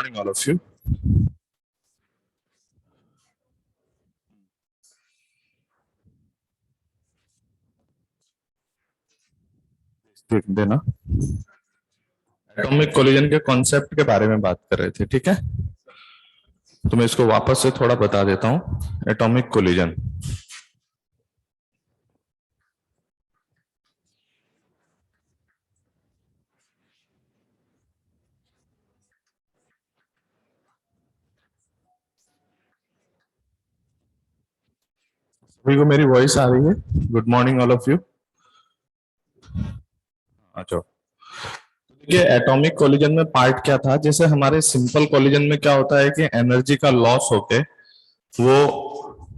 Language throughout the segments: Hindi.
morning, all of you. देख देना, एटॉमिक कोलिजन के कॉन्सेप्ट के बारे में बात कर रहे थे, ठीक है। तो मैं इसको वापस से थोड़ा बता देता हूं। एटॉमिक कोलिजन सभी को मेरी वॉइस आ रही है? Good morning all of you. अच्छा, देखिए एटॉमिक कोलिजन में पार्ट क्या था। जैसे हमारे सिंपल कोलिजन में क्या होता है कि एनर्जी का लॉस होके वो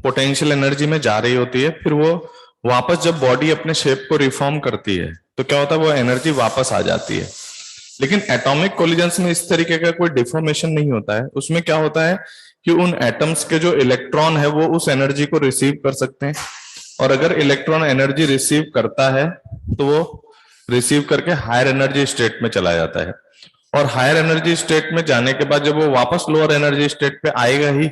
पोटेंशियल एनर्जी में जा रही होती है, फिर वो वापस जब बॉडी अपने शेप को रिफॉर्म करती है तो क्या होता है, वो एनर्जी वापस आ जाती है। लेकिन एटॉमिक कोलिजन्स में इस तरीके का कोई डिफॉर्मेशन नहीं होता है। उसमें क्या होता है कि उन एटम्स के जो इलेक्ट्रॉन है वो उस एनर्जी को रिसीव कर सकते हैं, और अगर इलेक्ट्रॉन एनर्जी रिसीव करता है तो वो रिसीव करके हायर एनर्जी स्टेट में चला जाता है, और हायर एनर्जी स्टेट में जाने के बाद जब वो वापस लोअर एनर्जी स्टेट पे आएगा ही,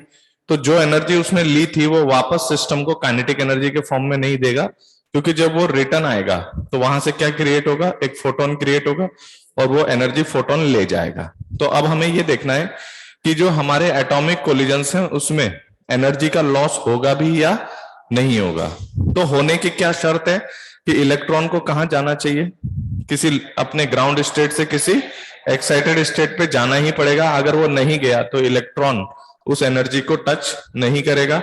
तो जो एनर्जी उसने ली थी वो वापस सिस्टम को काइनेटिक एनर्जी के फॉर्म में नहीं देगा, क्योंकि जब वो रिटर्न आएगा तो वहां से क्या क्रिएट होगा, एक फोटोन क्रिएट होगा और वो एनर्जी फोटोन ले जाएगा। तो अब हमें ये देखना है कि जो हमारे एटॉमिक कोलिजन्स हैं उसमें एनर्जी का लॉस होगा भी या नहीं होगा। तो होने की क्या शर्त है कि इलेक्ट्रॉन को कहां जाना चाहिए, किसी अपने ग्राउंड स्टेट से किसी एक्साइटेड स्टेट पे जाना ही पड़ेगा। अगर वो नहीं गया तो इलेक्ट्रॉन उस एनर्जी को टच नहीं करेगा,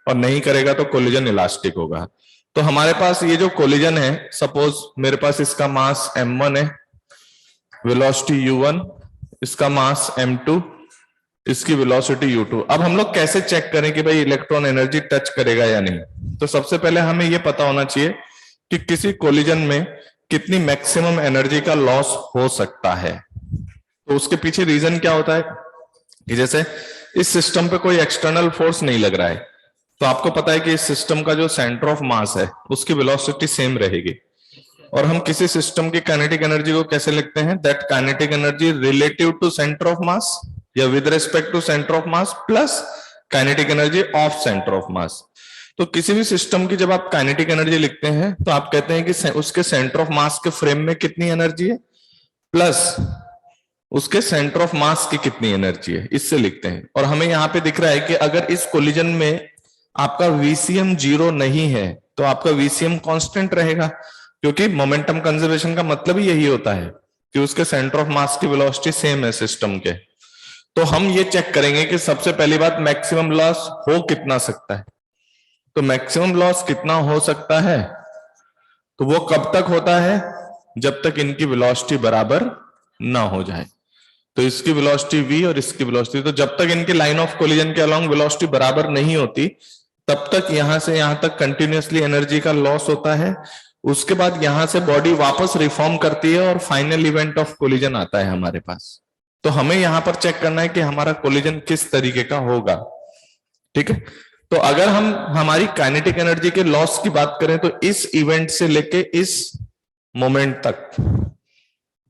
और नहीं करेगा तो कोलिजन इलास्टिक होगा। तो हमारे पास ये जो कोलिजन है, सपोज मेरे पास इसका मास m1 है, वेलोसिटी u1, इसका मास m2, इसकी वेलोसिटी u2। अब हम लोग कैसे चेक करें कि भाई इलेक्ट्रॉन एनर्जी टच करेगा या नहीं। तो सबसे पहले हमें यह पता होना चाहिए कि किसी कोलिजन में कितनी मैक्सिमम एनर्जी का लॉस हो सकता है। तो उसके पीछे रीजन क्या होता है कि जैसे इस सिस्टम पे कोई एक्सटर्नल फोर्स नहीं लग रहा है, तो आपको पता है कि इस सिस्टम का जो सेंटर ऑफ मास है उसकी वेलोसिटी सेम रहेगी। और हम किसी सिस्टम की काइनेटिक एनर्जी को कैसे लिखते हैं, that kinetic energy relative to centre of mass या with respect to centre of mass plus kinetic energy of centre of mass. तो किसी भी सिस्टम की जब आप काइनेटिक एनर्जी लिखते हैं तो आप कहते हैं कि उसके सेंटर ऑफ मास के फ्रेम में कितनी एनर्जी है प्लस उसके सेंटर ऑफ मास की कितनी एनर्जी है, इससे लिखते हैं। और हमें यहाँ पे दिख रहा है कि अगर इस कोलिजन में आपका VCM 0 नहीं है तो आपका VCM कांस्टेंट रहेगा, क्योंकि मोमेंटम कंजर्वेशन का मतलब ही यही होता है कि उसके सेंटर ऑफ मास की वेलोसिटी सेम है सिस्टम के। तो हम ये चेक करेंगे कि सबसे पहली बात मैक्सिमम लॉस हो कितना सकता है। तो मैक्सिमम लॉस कितना हो सकता है, तो वो कब तक होता है, जब तक इनकी वेलोसिटी बराबर ना हो जाए। तो इसकी वेलोसिटी v और इसकी वेलोसिटी, तो जब तक इनके लाइन ऑफ कोलिजन के अलोंग वेलोसिटी बराबर नहीं होती तब तक यहां से यहां तक कंटिन्यूअसली एनर्जी का लॉस होता है। उसके बाद यहां से बॉडी वापस रिफॉर्म करती है और फाइनल इवेंट ऑफ कोलिजन आता है हमारे पास। तो हमें यहां पर चेक करना है कि हमारा कोलिजन किस तरीके का होगा, ठीक है। तो अगर हम हमारी काइनेटिक एनर्जी के लॉस की बात करें तो इस इवेंट से लेके इस मोमेंट तक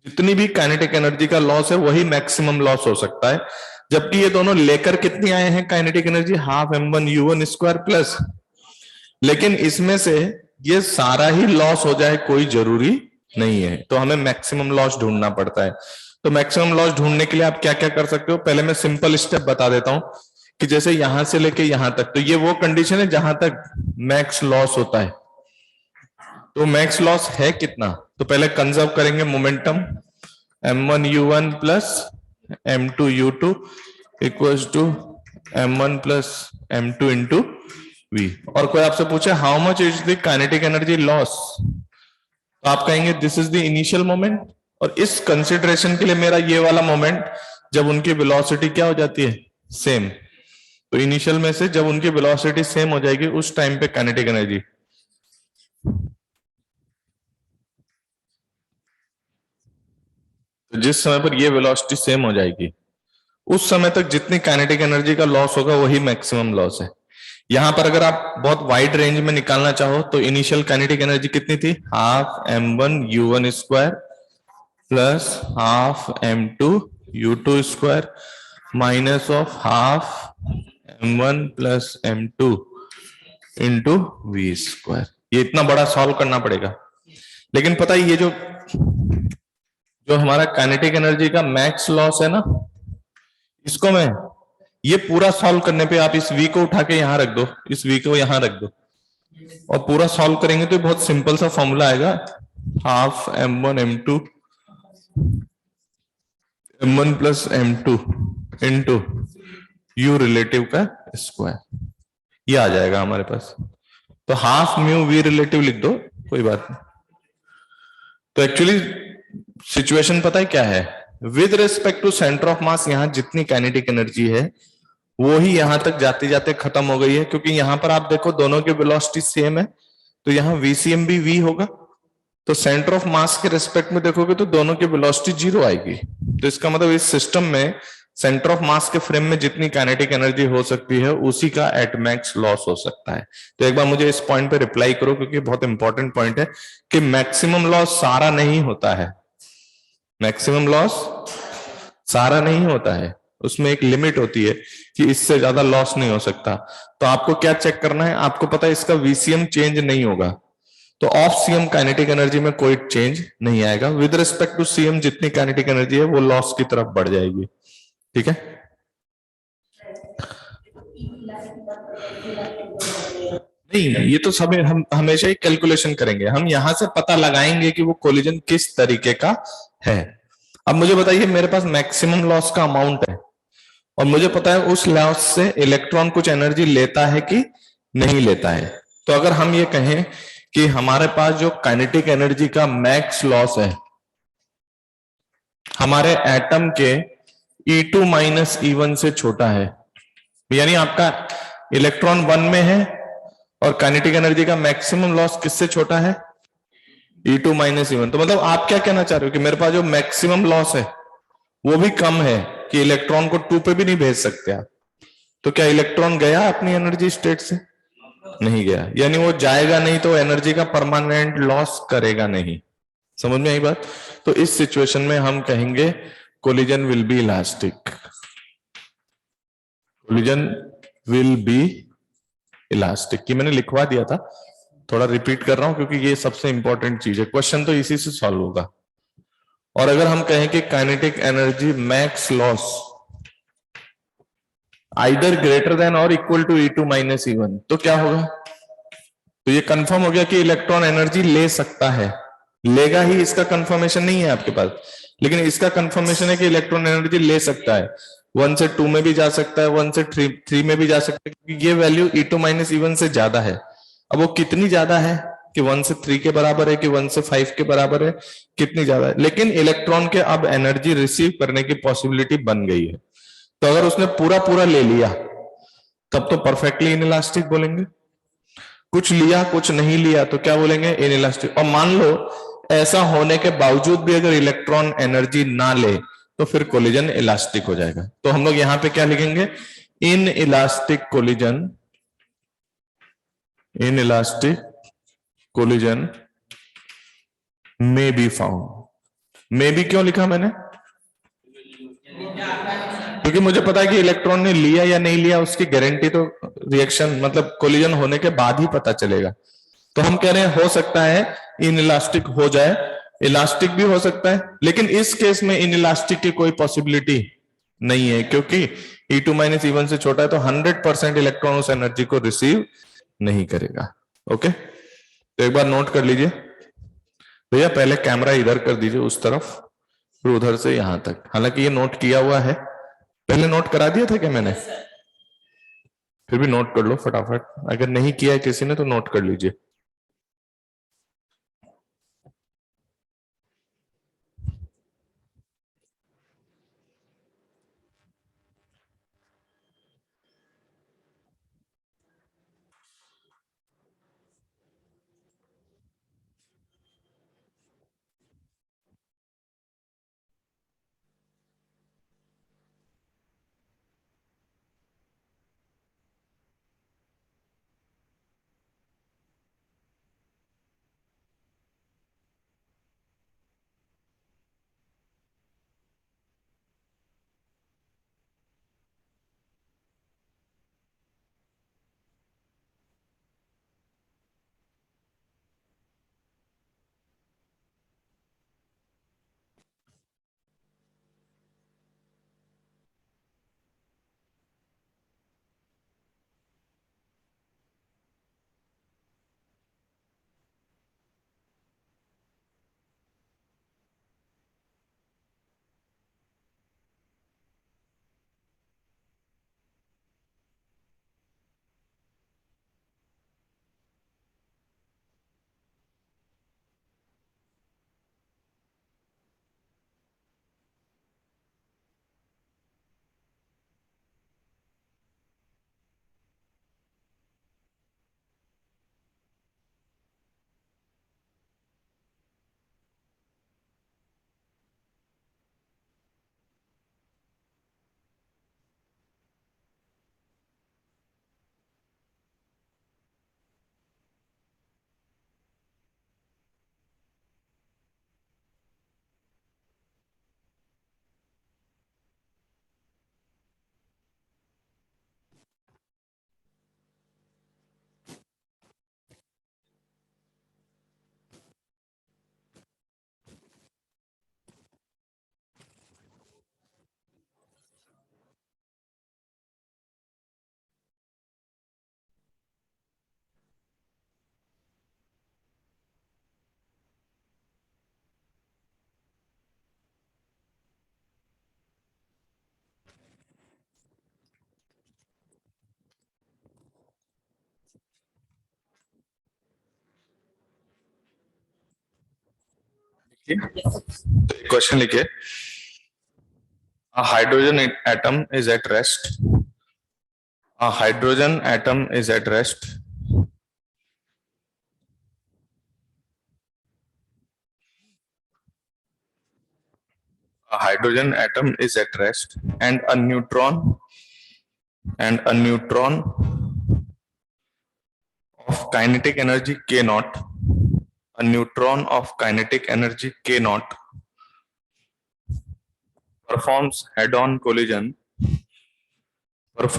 जितनी भी काइनेटिक एनर्जी का लॉस है वही मैक्सिमम लॉस हो सकता है। जबकि ये दोनों लेकर कितनी आए हैं kinetic energy, half m1 u1 square plus, लेकिन इसमें से ये सारा ही लॉस हो जाए कोई जरूरी नहीं है। तो हमें मैक्सिमम लॉस ढूंढना पड़ता है। तो मैक्सिमम लॉस ढूंढने के लिए आप क्या क्या कर सकते हो, पहले मैं सिंपल स्टेप बता देता हूं कि जैसे यहां से लेके यहां तक, तो ये वो कंडीशन है जहां तक मैक्स लॉस होता है। तो मैक्स लॉस है कितना, तो पहले कंजर्व करेंगे momentum, m1 u1 plus m2 u2 equals to m1 plus m2 into v। और कोई आपसे पूछे how much is the kinetic energy loss, तो आप कहेंगे this is the initial moment. और इस कंसिडरेशन के लिए मेरा ये वाला मोमेंट जब उनकी वेलोसिटी क्या हो जाती है, सेम, तो इनिशियल में से जब उनकी वेलोसिटी सेम हो जाएगी उस टाइम पे काइनेटिक एनर्जी, तो जिस समय पर ये वेलोसिटी सेम हो जाएगी उस समय तक जितनी काइनेटिक एनर्जी का लॉस होगा वही मैक्सिमम लॉस है। यहां पर अगर आप बहुत वाइड रेंज में निकालना चाहो तो इनिशियल काइनेटिक एनर्जी कितनी थी, half m1 u1 square plus half m2 u2 square minus of half m1 plus m2 into V square. ये इतना बड़ा सॉल्व करना पड़ेगा। लेकिन पता है ये जो जो हमारा काइनेटिक एनर्जी का मैक्स लॉस है ना, इसको मैं ये पूरा सॉल्व करने पे आप इस v को उठा के यहां रख दो, इस v को यहां रख दो, और पूरा सॉल्व करेंगे तो बहुत सिंपल सा फॉर्मूला आएगा, half m1 plus m2 into you relative का स्क्वायर। ये आ जाएगा हमारे पास। तो हाफ म्यू वी रिलेटिव लिख दो, कोई बात नहीं। तो एक्चुअली सिचुएशन पता है क्या है, with respect to centre of mass यहां जितनी काइनेटिक एनर्जी है वो ही यहां तक जाते जाते खत्म हो गई है, क्योंकि यहां पर आप देखो दोनों की वेलोसिटी सेम है, तो यहां वीसीएम भी वी होगा। तो सेंटर ऑफ मास के रिस्पेक्ट में देखोगे तो दोनों की वेलोसिटी जीरो आएगी। तो इसका मतलब इस सिस्टम में सेंटर ऑफ मास के फ्रेम में जितनी काइनेटिक एनर्जी हो सकती है उसी का एट मैक्स लॉस हो सकता है। तो एक बार मुझे इस पॉइंट पे रिप्लाई करो, क्योंकि बहुत इंपॉर्टेंट पॉइंट है कि मैक्सिमम लॉस सारा नहीं होता है। मैक्सिमम लॉस सारा नहीं होता है, उसमें एक लिमिट होती है कि इससे ज्यादा लॉस नहीं हो सकता। तो आपको क्या चेक करना है, आपको पता है इसका वीसीएम चेंज नहीं होगा, तो ऑफ सीएम काइनेटिक एनर्जी में कोई चेंज नहीं आएगा। विद रिस्पेक्ट टू सीएम जितनी काइनेटिक एनर्जी है वो लॉस की तरफ बढ़ जाएगी। ठीक है, नहीं ये तो सब हम हमेशा ही कैलकुलेशन करेंगे, हम यहां से पता लगाएंगे कि वो कोलिजन किस तरीके का है। अब मुझे बताइए, मेरे पास मैक्सिमम लॉस का अमाउंट है और मुझे पता है उस लॉस से इलेक्ट्रॉन कुछ एनर्जी लेता है कि नहीं लेता है। तो अगर हम ये कहें कि हमारे पास जो काइनेटिक एनर्जी का मैक्स लॉस है हमारे एटम के E2 माइनस E1 से छोटा है, यानी आपका इलेक्ट्रॉन वन में है और काइनेटिक एनर्जी का मैक्सिमम लॉस किससे छोटा है, E2 माइनस E1। तो मतलब आप क्या कहना चाह रहे हो कि मेरे पास जो मैक्सिमम लॉस है वो भी कम है, कि इलेक्ट्रॉन को 2 पे भी नहीं भेज सकते आप। तो क्या इलेक्ट्रॉन गया अपनी एनर्जी स्टेट से, नहीं गया, यानी वो जाएगा नहीं तो एनर्जी का परमानेंट लॉस करेगा नहीं। समझ में आई बात। तो इस सिचुएशन में हम कहेंगे collision will be elastic, collision will be elastic. की मैंने लिखवा दिया था, थोड़ा रिपीट कर रहा हूं क्योंकि ये सबसे इंपॉर्टेंट चीज है, क्वेश्चन तो इसी से सॉल्व होगा। और अगर हम कहें कि kinetic energy max loss either greater than और equal to E2 minus E1, तो क्या होगा, तो ये कंफर्म हो गया कि इलेक्ट्रॉन एनर्जी ले सकता है, लेगा ही इसका कंफर्मेशन नहीं है आपके पास, लेकिन इसका कंफर्मेशन है कि इलेक्ट्रॉन एनर्जी ले सकता है। 1 से 2 में भी जा सकता है, 1 से 3 में भी जा सकता है, क्योंकि ये वैल्यू E2 माइनस E1 से ज्यादा है। अब वो कितनी ज्यादा है, कि 1 से 3 के बराबर है, कि 1 से 5 के बराबर है, कितनी ज्यादा है, लेकिन इलेक्ट्रॉन के अब एनर्जी रिसीव करने की पॉसिबिलिटी बन गई है। तो अगर उसने पूरा पूरा ले लिया तब तो परफेक्टली इनइलास्टिक बोलेंगे, कुछ लिया कुछ नहीं लिया तो क्या बोलेंगे, इनइलास्टिक। और मान लो ऐसा होने के बावजूद भी अगर इलेक्ट्रॉन एनर्जी ना ले तो फिर कोलिजन इलास्टिक हो जाएगा। तो हम लोग यहां पे क्या लिखेंगे, in elastic collision, in elastic collision may be found. May be क्यों लिखा मैंने, क्योंकि मुझे पता है कि इलेक्ट्रॉन ने लिया या नहीं लिया उसकी गारंटी तो रिएक्शन मतलब कोलिजन होने के बाद ही पता चलेगा। तो हम कह रहे हैं हो सकता है इन इलास्टिक हो जाए, इलास्टिक भी हो सकता है, लेकिन इस केस में इन इलास्टिक की कोई पॉसिबिलिटी नहीं है, क्योंकि E2 माइनस E1 से छोटा है, तो 100% इलेक्ट्रॉन उस एनर्जी को रिसीव नहीं करेगा। ओके, तो एक बार नोट कर लीजिए भैया, पहले कैमरा इधर कर दीजिए उस तरफ, फिर उधर से यहां तक। हालांकि ये नोट किया हुआ है, पहले नोट करा दिया था क्या मैंने, फिर भी नोट कर लो फटाफट, अगर नहीं किया है किसी ने तो नोट कर लीजिए। तो एक क्वेश्चन लिखिए, a hydrogen atom is at rest. A hydrogen atom is at rest. A hydrogen atom is at rest, and a neutron of kinetic energy k naught, a neutron of kinetic energy k naught performs head-on collision with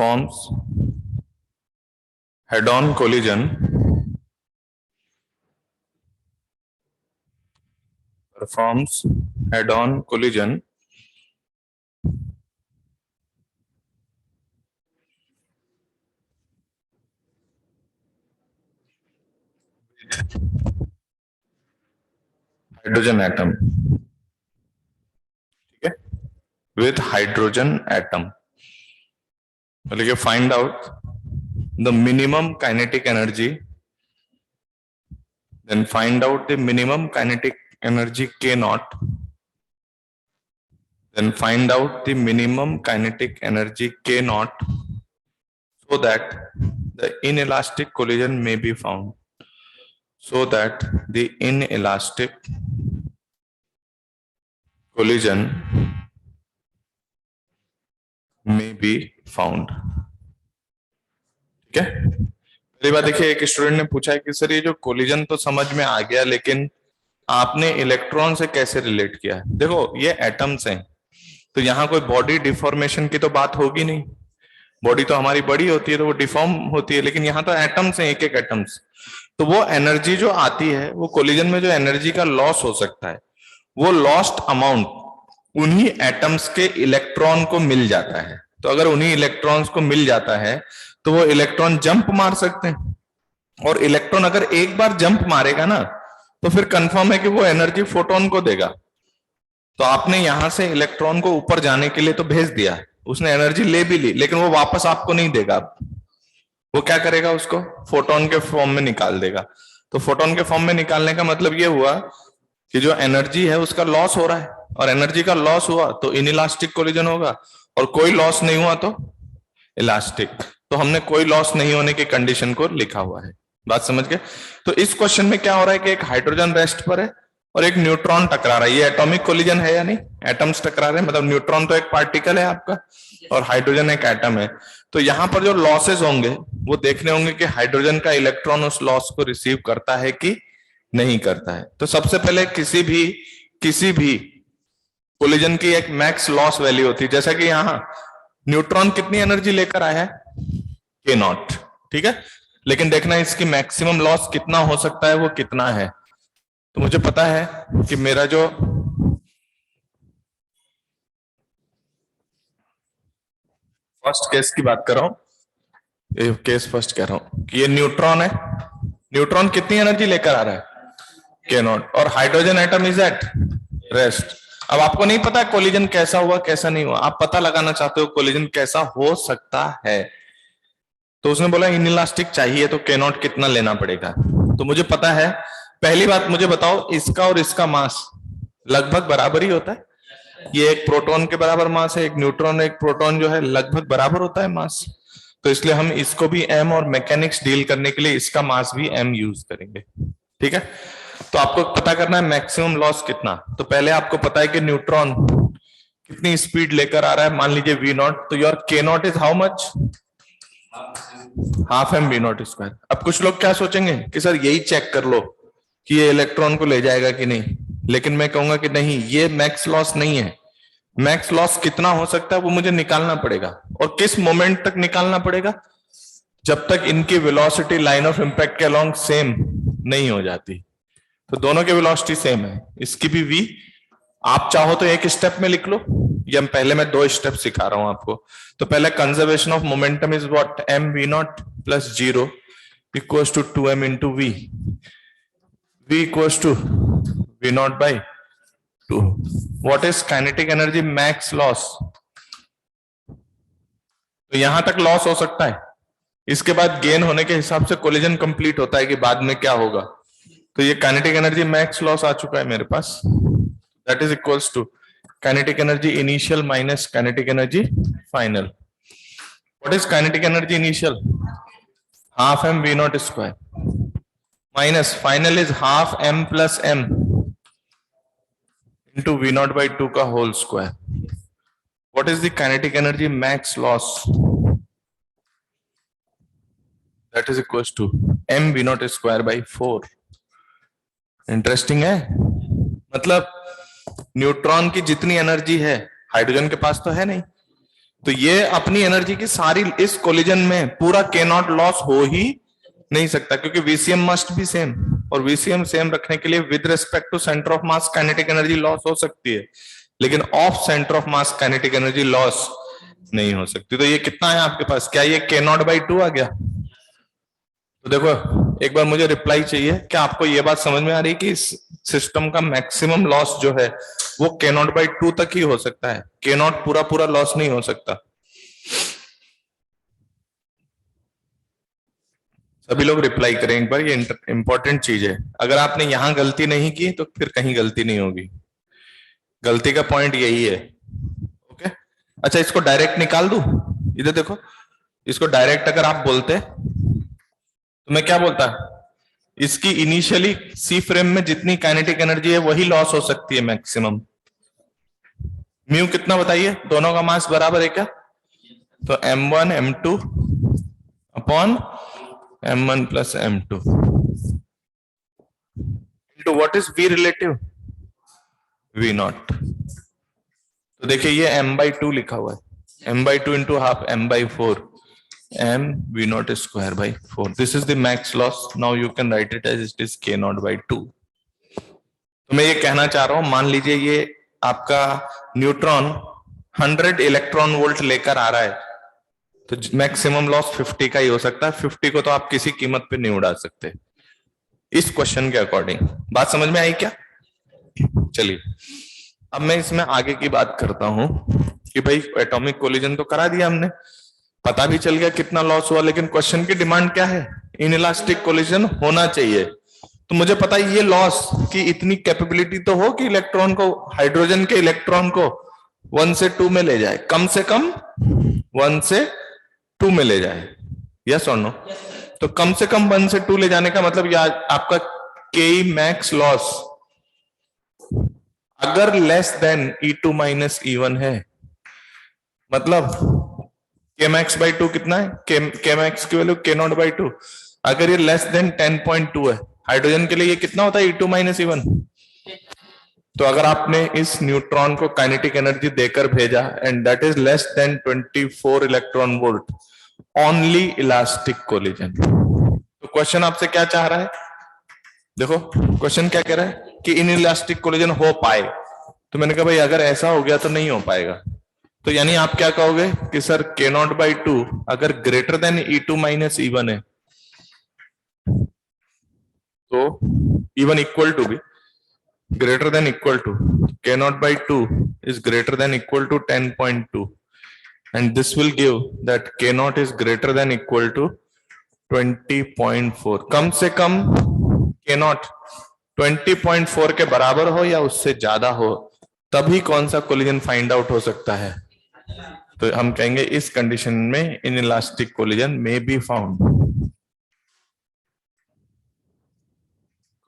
hydrogen atom. ठीक है, with hydrogen atom. लिखिए, find out the minimum kinetic energy, then find out the minimum kinetic energy k naught, then find out the minimum kinetic energy k naught, so that the inelastic collision may be found. So that the inelastic collision may be found. ठीक है, पहली बात देखिए, एक स्टूडेंट ने पूछा है कि सर ये जो कोलिजन तो समझ में आ गया, लेकिन आपने इलेक्ट्रॉन से कैसे रिलेट किया है? देखो, ये एटम्स हैं, तो यहाँ कोई बॉडी डिफॉर्मेशन की तो बात होगी नहीं। बॉडी तो हमारी बड़ी होती है तो वो डिफॉर्म होती है, लेकिन यहाँ तो एटम्स हैं, एक एक एटम्स। तो वो एनर्जी जो आती है, वो कोलिजन में जो एनर्जी का लॉस हो सकता है, वो लॉस्ट अमाउंट उन्हीं एटम्स के इलेक्ट्रॉन को मिल जाता है। तो अगर उन्हीं इलेक्ट्रॉन्स को मिल जाता है तो वो इलेक्ट्रॉन जंप मार सकते हैं, और इलेक्ट्रॉन अगर एक बार जंप मारेगा ना, तो फिर कंफर्म है कि वो एनर्जी फोटोन को देगा। तो आपने यहां से इलेक्ट्रॉन को ऊपर जाने के लिए तो भेज दिया, उसने एनर्जी ले भी ली, लेकिन वो वापस आपको नहीं देगा। वो क्या करेगा? उसको फोटोन के फॉर्म में निकाल देगा। तो फोटोन के फॉर्म में निकालने का मतलब ये हुआ कि जो एनर्जी है उसका लॉस हो रहा है, और एनर्जी का लॉस हुआ तो इनइलास्टिक कोलिजन होगा, और कोई लॉस नहीं हुआ तो इलास्टिक। तो हमने कोई लॉस नहीं होने की कंडीशन को लिखा हुआ है। बात समझ गए? तो इस क्वेश्चन में क्या हो रहा है कि एक हाइड्रोजन रेस्ट पर है और एक न्यूट्रॉन टकरा रहा है। ये एटॉमिक कोलिजन है या नहीं? एटम्स टकरा रहे हैं, मतलब न्यूट्रॉन तो एक पार्टिकल है आपका और हाइड्रोजन एक एटम है। तो यहां पर जो लॉसेस होंगे वो देखने होंगे कि हाइड्रोजन का इलेक्ट्रॉन उस लॉस को रिसीव करता है कि नहीं करता है। तो सबसे पहले किसी भी कोलिजन की एक मैक्स लॉस वैल्यू होती है, जैसा कि यहाँ न्यूट्रॉन कितनी एनर्जी लेकर आया है? के नॉट। ठीक है, लेकिन देखना इसकी मैक्सिमम लॉस कितना हो सकता है, वो कितना है। तो मुझे पता है कि मेरा जो फर्स्ट केस की बात कर रहा हूं, ये केस फर्स्ट कह रहा हूं कि ये न्यूट्रॉन है। न्यूट्रॉन कितनी एनर्जी लेकर आ रहा है? के नॉट। और hydrogen atom is at rest. अब आपको नहीं पता कोलिजन कैसा हुआ कैसा नहीं हुआ, आप पता लगाना चाहते हो कोलिजन कैसा हो सकता है। तो उसने बोला इनइलास्टिक चाहिए, तो के नॉट कितना लेना पड़ेगा? तो मुझे पता है। पहली बात मुझे बताओ, इसका और इसका मास लगभग बराबर ही होता है। ये एक प्रोटॉन के बराबर मास है, एक न्यूट्रॉन एक प्रोटॉन जो है लगभग बराबर होता है मास। तो इसलिए हम इसको भी m और मैकेनिक्स डील करने के लिए इसका मास भी m यूज करेंगे। ठीक है, तो आपको पता करना है मैक्सिमम लॉस कितना। तो पहले आपको पता है कि न्यूट्रॉन कितनी स्पीड लेकर आ रहा है, मान लीजिए v नॉट। तो your k naught is how much? Half m v naught square. अब कुछ लोग क्या सोचेंगे कि सर यही चेक कर लो कि ये इलेक्ट्रॉन को ले जाएगा कि नहीं, लेकिन मैं कहूंगा कि नहीं, ये मैक्स लॉस नहीं है। मैक्स लॉस कितना हो सकता है वो मुझे निकालना पड़ेगा, और किस मोमेंट तक निकालना पड़ेगा? जब तक इनकी वेलोसिटी लाइन ऑफ इंपैक्ट के अलोंग सेम नहीं हो जाती। तो दोनों की वेलोसिटी सेम है, इसकी भी v। आप चाहो तो एक स्टेप में लिख लो, या पहले मैं 2 स्टेप सिखा रहा हूं आपको। तो पहले conservation of momentum is what? m v naught plus 0 equals to 2m into v। v equals to v naught by 2। What is kinetic energy max loss? तो यहां तक लॉस हो सकता है, इसके बाद गेन होने के हिसाब से कोलिजन कंप्लीट होता है कि बाद में क्या होगा। तो ये काइनेटिक एनर्जी मैक्स लॉस आ चुका है मेरे पास। That is equals to kinetic energy initial minus kinetic energy final. What is kinetic energy initial? Half m v naught square minus final is half m plus m into v naught by 2 का whole square. What is the kinetic energy max loss? That is equals to m v naught square by 4. Interesting है. मतलब न्यूट्रॉन की जितनी एनर्जी है हाइड्रोजन के पास तो है नहीं, तो ये अपनी एनर्जी की सारी इस कोलिजन में पूरा k नॉट लॉस हो ही नहीं सकता, क्योंकि VCM मस्ट बी सेम, और VCM सेम रखने के लिए with respect to centre of mass kinetic energy loss हो सकती है, लेकिन of centre of mass kinetic energy loss नहीं हो सकती. तो ये कितना है आपके पास? क्या ये k नॉट बाई 2 आ गया? तो देखो एक बार मुझे रिप्लाई चाहिए. क्या आपको ये बात समझ में आ रही है कि इस सिस्टम का मैक्सिमम लॉस जो है वो k नॉट बाई 2 तक ही हो सकता है, k नॉट पूरा पूरा लॉस नहीं हो सकता. सभी लोग रिप्लाई करें एक बार, ये इंपॉर्टेंट चीज है. अगर आपने यहां गलती नहीं की तो फिर कहीं गलती नहीं होगी. गलती का पॉइंट यही है. ओके, अच्छा इसको डायरेक्ट निकाल दूं. इधर देखो, इसको डायरेक्ट अगर आप बोलते तो मैं क्या बोलता? इसकी इनिशियली सी फ्रेम में जितनी काइनेटिक एनर्जी है वही लॉस हो सकती है मैक्सिमम. म्यू कितना बताइए? दोनों का मास बराबर है क्या? तो m1 m2 upon m1 plus m2 into what is v relative? v not. तो देखिए ये m by 2 लिखा हुआ है, m by 2 into half m by 4 m v naught square by 4. This is the max loss. Now you can write it as it is k naught by 2. तो मैं ये कहना चाह रहा हूं, मान लीजिए ये आपका न्यूट्रॉन 100 इलेक्ट्रॉन वोल्ट लेकर आ रहा है, तो मैक्सिमम लॉस 50 का ही हो सकता है. 50 को तो आप किसी कीमत पे नहीं उड़ा सकते इस क्वेश्चन के अकॉर्डिंग. बात समझ में आई क्या? चलिए अब मैं इसमें आगे की बात करता हूं कि भाई एटॉमिक कोलिजन तो करा दिया हमने, पता भी चल गया कितना लॉस हुआ, लेकिन क्वेश्चन की डिमांड क्या है? इनइलास्टिक कोलिजन होना चाहिए. तो मुझे पता है ये लॉस की इतनी कैपेबिलिटी तो हो कि इलेक्ट्रॉन को, हाइड्रोजन के इलेक्ट्रॉन को 1 से 2 में ले जाए, कम से कम 1 से 2 में ले जाए. यस और नो? तो कम से कम 1 से 2 ले जाने का मतलब यह आपका के मैक्स लॉस अगर less than E2 minus E1 है, मतलब k max by 2 कितना है? k max की वैल्यू k नॉट बाई 2. अगर ये लेस देन 10.2 है, हाइड्रोजन के लिए ये कितना होता है? E2 minus E1. तो अगर आपने इस न्यूट्रॉन को काइनेटिक एनर्जी देकर भेजा and that is less than 24 electron volt, only elastic collision. तो क्वेश्चन आपसे क्या चाह रहा है? देखो क्वेश्चन क्या कह रहा है कि इनइलास्टिक कोलिजन हो पाए. तो मैंने कहा भाई अगर ऐसा हो गया तो नहीं हो पाएगा. तो यानी आप क्या कहोगे कि सर k नॉट बाई 2 अगर greater than E2 minus E1 है, तो E1 इक्वल टू भी greater than equal to k naught by 2 is greater than equal to 10.2 and this will give that k naught is greater than equal to 20.4. कम से कम k नॉट 20.4 के बराबर हो या उससे ज्यादा हो, तभी कौन सा कोलिजन फाइंड आउट हो सकता है. तो हम कहेंगे इस कंडीशन में inelastic collision may be found.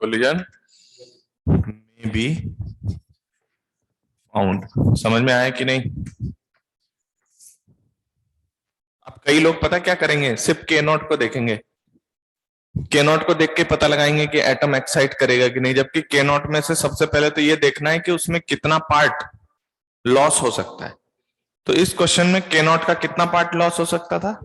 Collision may be found. समझ में आया कि नहीं? अब कई लोग पता क्या करेंगे, सिर्फ k नॉट को देखेंगे, k नॉट को देख के पता लगाएंगे कि एटम एक्साइट करेगा कि नहीं, जबकि k नॉट में से सबसे पहले तो ये देखना है कि उसमें कितना पार्ट लॉस हो सकता है. तो इस क्वेश्चन में k नॉट का कितना पार्ट लॉस हो सकता था?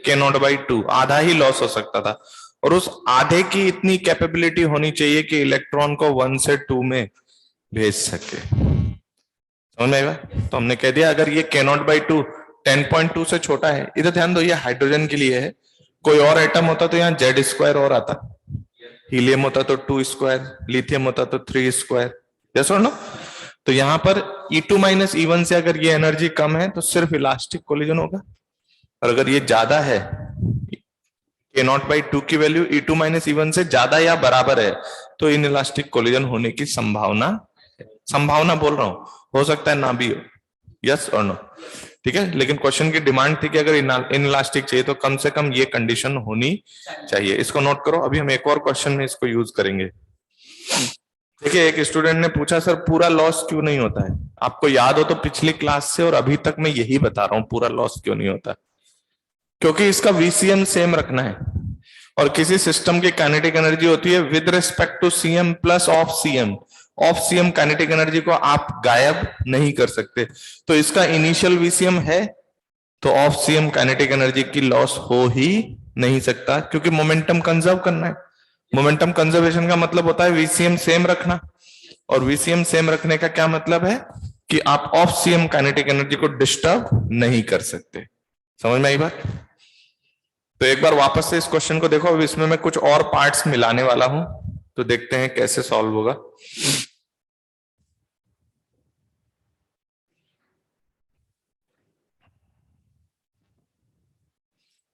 k नॉट बाई 2, आधा ही लॉस हो सकता था. और उस आधे की इतनी कैपेबिलिटी होनी चाहिए कि इलेक्ट्रॉन को 1 से 2 में भेज सके. समझ में आएगा? तो हमने कह दिया अगर ये k नॉट बाई 2 10.2 से छोटा है, इधर ध्यान दो ये हाइड्रोजन के लिए है, कोई और एटम होता तो यहाँ जेड स्क्वायर और आता, हीलियम होता तो 2 स्क्वायर, लिथियम होता तो 3 स्क्वायर. यस और नो? तो यहां पर E2 माइनस E1 से अगर ये एनर्जी कम है तो सिर्फ इलास्टिक कोलिजन होगा, और अगर ये ज्यादा है, k नॉट बाई 2 की वैल्यू E2 माइनस E1 से ज्यादा या बराबर है, तो इन इलास्टिक कोलिजन होने की संभावना है. संभावना बोल रहा हूं, हो सकता है ना भी हो, यस और नो, ठीक है। लेकिन क्वेश्चन की डिमांड थी कि अगर इनइलास्टिक चाहिए तो कम से कम ये कंडीशन होनी चाहिए। इसको नोट करो, अभी हम एक और क्वेश्चन में इसको यूज करेंगे। देखिए, एक स्टूडेंट ने पूछा सर पूरा लॉस क्यों नहीं होता है। आपको याद हो तो पिछली क्लास से और अभी तक मैं यही बता रहा हूं, पूरा लॉस क्यों नहीं होता, क्योंकि इसका वीसीएम सेम रखना है। और किसी सिस्टम की काइनेटिक एनर्जी होती है with respect to CM plus of CM. Of CM kinetic energy को आप गायब नहीं कर सकते, तो इसका इनिशियल वीसीएम है, तो ऑफ सीएम काइनेटिक एनर्जी की लॉस हो ही नहीं सकता, क्योंकि मोमेंटम कंजर्व करना है। मोमेंटम कंजर्वेशन का मतलब होता है वीसीएम सेम रखना, और वीसीएम सेम रखने का क्या मतलब है कि आप ऑफ सीएम काइनेटिक एनर्जी को डिस्टर्ब नहीं कर सकते। समझ में आई बात? तो एक बार वापस से इस क्वेश्चन को देखो, अब इसमें मैं कुछ और पार्ट्स मिलाने वाला हूं, तो देखते हैं कैसे सॉल्व होगा।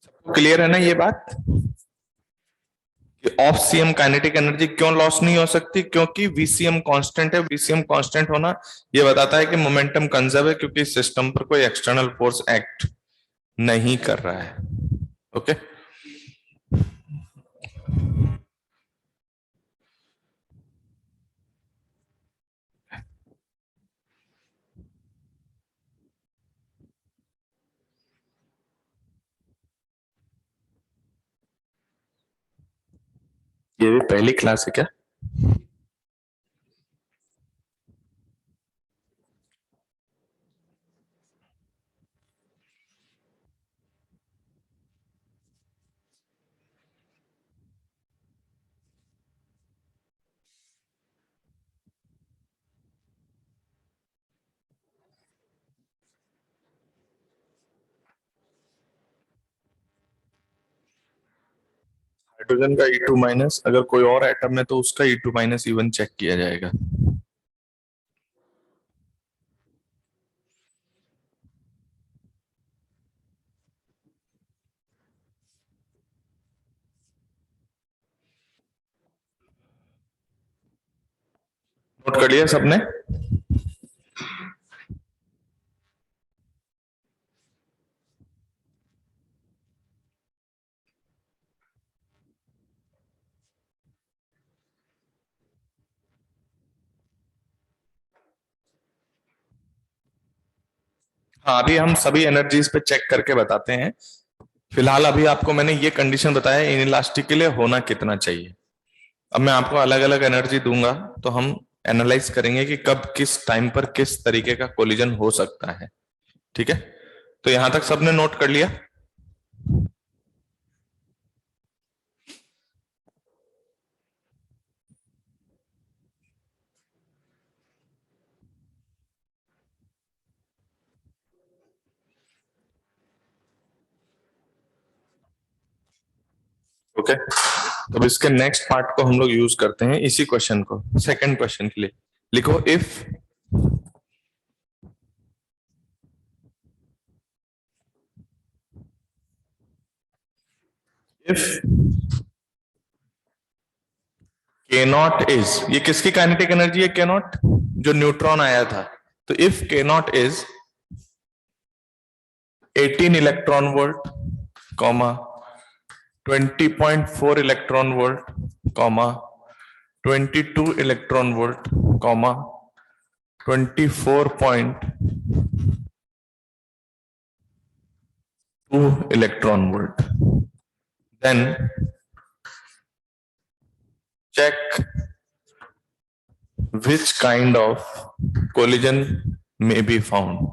सबको क्लियर है ना ये बात कि ऑफ सीएम काइनेटिक एनर्जी क्यों लॉस नहीं हो सकती? क्योंकि वीसीएम कांस्टेंट है। वीसीएम कांस्टेंट होना ये बताता है कि मोमेंटम कंजर्व है, क्योंकि सिस्टम पर कोई एक्सटर्नल फोर्स एक्ट नहीं कर रहा है। ओके, ये भी पहली क्लास है क्या? हाइड्रोजन का E2 माइनस, अगर कोई और एटम है तो उसका E2 माइनस इवन चेक किया जाएगा। नोट कर लिया सबने? हाँ, अभी हम सभी एनर्जीज पे चेक करके बताते हैं। फिलहाल अभी आपको मैंने ये कंडीशन बताया इनइलास्टिक के लिए होना कितना चाहिए। अब मैं आपको अलग अलग एनर्जी दूंगा, तो हम एनालाइज करेंगे कि कब किस टाइम पर किस तरीके का कोलिजन हो सकता है। ठीक है, तो यहां तक सबने नोट कर लिया? ओके, तो इसके नेक्स्ट पार्ट को हम लोग यूज करते हैं, इसी क्वेश्चन को सेकंड क्वेश्चन के लिए। लिखो इफ के नॉट इज, ये किसकी काइनेटिक एनर्जी है के नॉट? जो न्यूट्रॉन आया था। तो if K naught is 18 electron volt, comma 20.4 electron volt, comma 22 electron volt, comma 24.2 electron volt, then check which kind of collision may be found.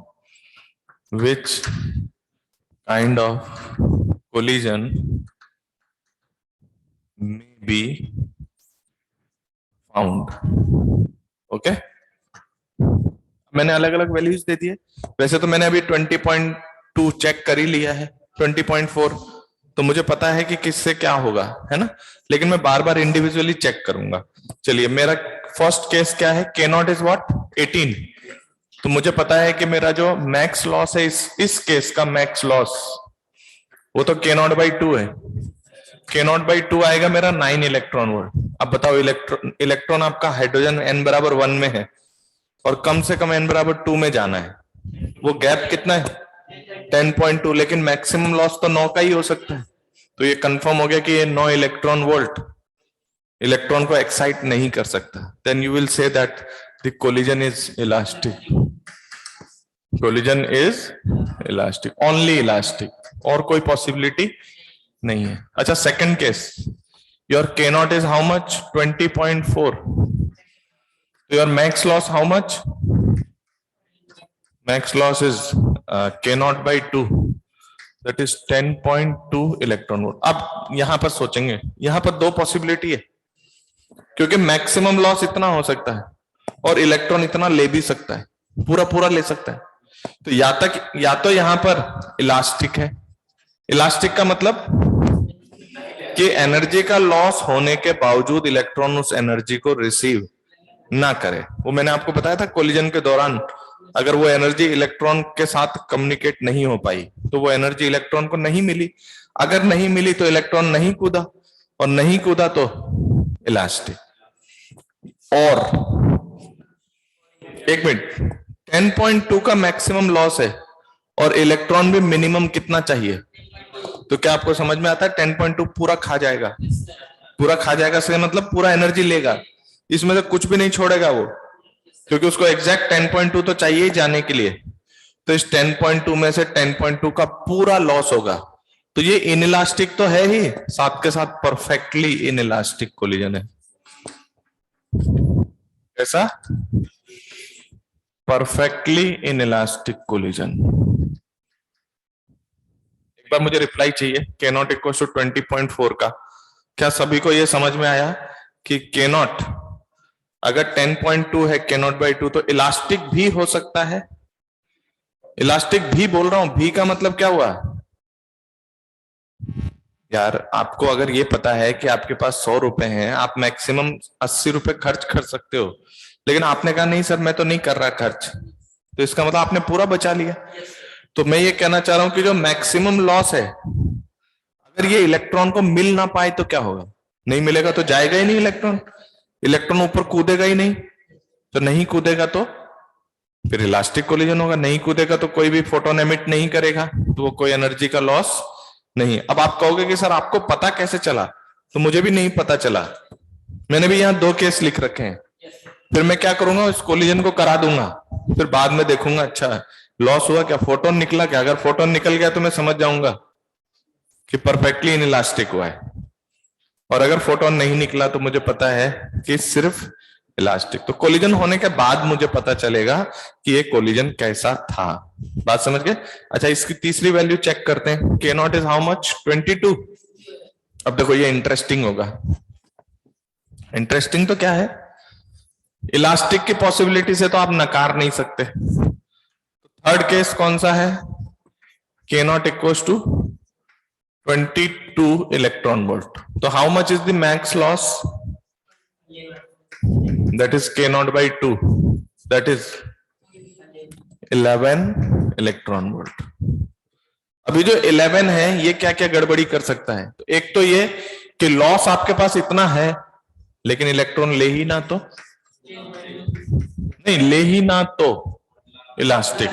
Which kind of collision may be found. Okay? मैंने अलग अलग वैल्यूज दे दिए। वैसे तो मैंने अभी 20.2 चेक कर ही लिया है, 20.4 तो मुझे पता है कि किससे क्या होगा, है ना। लेकिन मैं बार बार इंडिविजुअली चेक करूंगा। चलिए, मेरा फर्स्ट केस क्या है? के नॉट इज व्हाट? 18। तो मुझे पता है कि मेरा जो मैक्स लॉस है इस केस का मैक्स लॉस वो तो के नॉट बाई 2 है। के नॉट बाई 2 आएगा मेरा 9 इलेक्ट्रॉन वोल्ट। अब बताओ, इलेक्ट्रॉन आपका हाइड्रोजन n बराबर 1 में है, और कम से कम n बराबर 2 में जाना है। वो गैप कितना है 10.2, लेकिन मैक्सिमम लॉस तो 9 का ही हो सकता है। तो ये कंफर्म हो गया कि ये 9 इलेक्ट्रॉन वोल्ट इलेक्ट्रॉन को एक्साइट नहीं कर सकता। Then you will say that the collision is elastic. Collision is elastic, only elastic, और कोई पॉसिबिलिटी नहीं है। अच्छा, second case, your K naught is how much 20.4, तो your max loss how much, max loss is K naught by 2, that is 10.2 electron volt. अब यहां पर सोचेंगे, यहां पर दो पॉसिबिलिटी है, क्योंकि मैक्सिमम लॉस इतना हो सकता है और इलेक्ट्रॉन इतना ले भी सकता है, पूरा पूरा ले सकता है। तो या तो यहां पर इलास्टिक है। इलास्टिक का मतलब कि एनर्जी का लॉस होने के बावजूद इलेक्ट्रॉन उस एनर्जी को रिसीव ना करे। वो मैंने आपको बताया था कोलिजन के दौरान अगर वो एनर्जी इलेक्ट्रॉन के साथ कम्युनिकेट नहीं हो पाई तो वो एनर्जी इलेक्ट्रॉन को नहीं मिली। अगर नहीं मिली तो इलेक्ट्रॉन नहीं कूदा, और नहीं कूदा तो इलास्टिक। और एक मिनट, 10.2 का मैक्सिमम लॉस है और इलेक्ट्रॉन भी मिनिमम कितना चाहिए? तो क्या आपको समझ में आता है? 10.2 पूरा खा जाएगा। पूरा खा जाएगा से मतलब पूरा एनर्जी लेगा, इसमें से कुछ भी नहीं छोड़ेगा वो, क्योंकि उसको एग्जैक्ट 10.2 तो चाहिए ही जाने के लिए। तो इस 10.2 में से 10.2 का पूरा लॉस होगा। तो ये इनइलास्टिक तो है ही, साथ के साथ परफेक्टली इनइलास्टिक कोलिजन है। कैसा? Perfectly inelastic collision. एक बार मुझे रिप्लाई चाहिए K नॉट इक्वल टू 20.4 का। क्या सभी को यह समझ में आया कि K नॉट अगर 10.2 है K नॉट बाई 2 तो इलास्टिक भी हो सकता है? इलास्टिक भी बोल रहा हूं, भी का मतलब क्या हुआ यार? आपको अगर ये पता है कि आपके पास 100 रुपए हैं, आप मैक्सिमम 80 रुपए खर्च कर सकते हो, लेकिन आपने कहा नहीं सर मैं तो नहीं कर रहा खर्च, तो इसका मतलब आपने पूरा बचा लिया। तो मैं ये कहना चाह रहा हूं कि जो मैक्सिमम लॉस है, अगर ये इलेक्ट्रॉन को मिल ना पाए तो क्या होगा? नहीं मिलेगा तो जाएगा ही नहीं इलेक्ट्रॉन, इलेक्ट्रॉन ऊपर कूदेगा ही नहीं। तो नहीं कूदेगा तो फिर इलास्टिक कोलिजन होगा, नहीं कूदेगा तो कोई भी फोटोन एमिट नहीं करेगा, तो वो कोई एनर्जी का लॉस नहीं। अब आप कहोगे कि सर आपको पता कैसे चला? तो मुझे भी नहीं पता चला, मैंने भी यहां 2 केस लिख रखे हैं। फिर मैं क्या करूंगा, इस कोलिजन को करा दूंगा, फिर बाद में देखूंगा अच्छा लॉस हुआ क्या, फोटोन निकला क्या। अगर फोटोन निकल गया तो मैं समझ जाऊंगा कि परफेक्टली इनइलास्टिक हुआ है, और अगर फोटोन नहीं निकला तो मुझे पता है कि सिर्फ इलास्टिक। तो कोलिजन होने के बाद मुझे पता चलेगा कि ये कोलिजन कैसा था। बात समझ गए? अच्छा, इसकी तीसरी वैल्यू चेक करते हैं। K naught is how much 22। अब देखो ये इंटरेस्टिंग होगा। इंटरेस्टिंग तो क्या है, इलास्टिक की पॉसिबिलिटी से तो आप नकार नहीं सकते। थर्ड केस कौन सा है? K naught equals to 22 electron volt. तो how much is the max loss? That is K naught by 2, that is 11 electron volt. अभी जो 11 है ये क्या क्या गड़बड़ी कर सकता है? तो एक तो ये कि लॉस आपके पास इतना है लेकिन इलेक्ट्रॉन ले ही ना तो, नहीं ले ही ना तो इलास्टिक।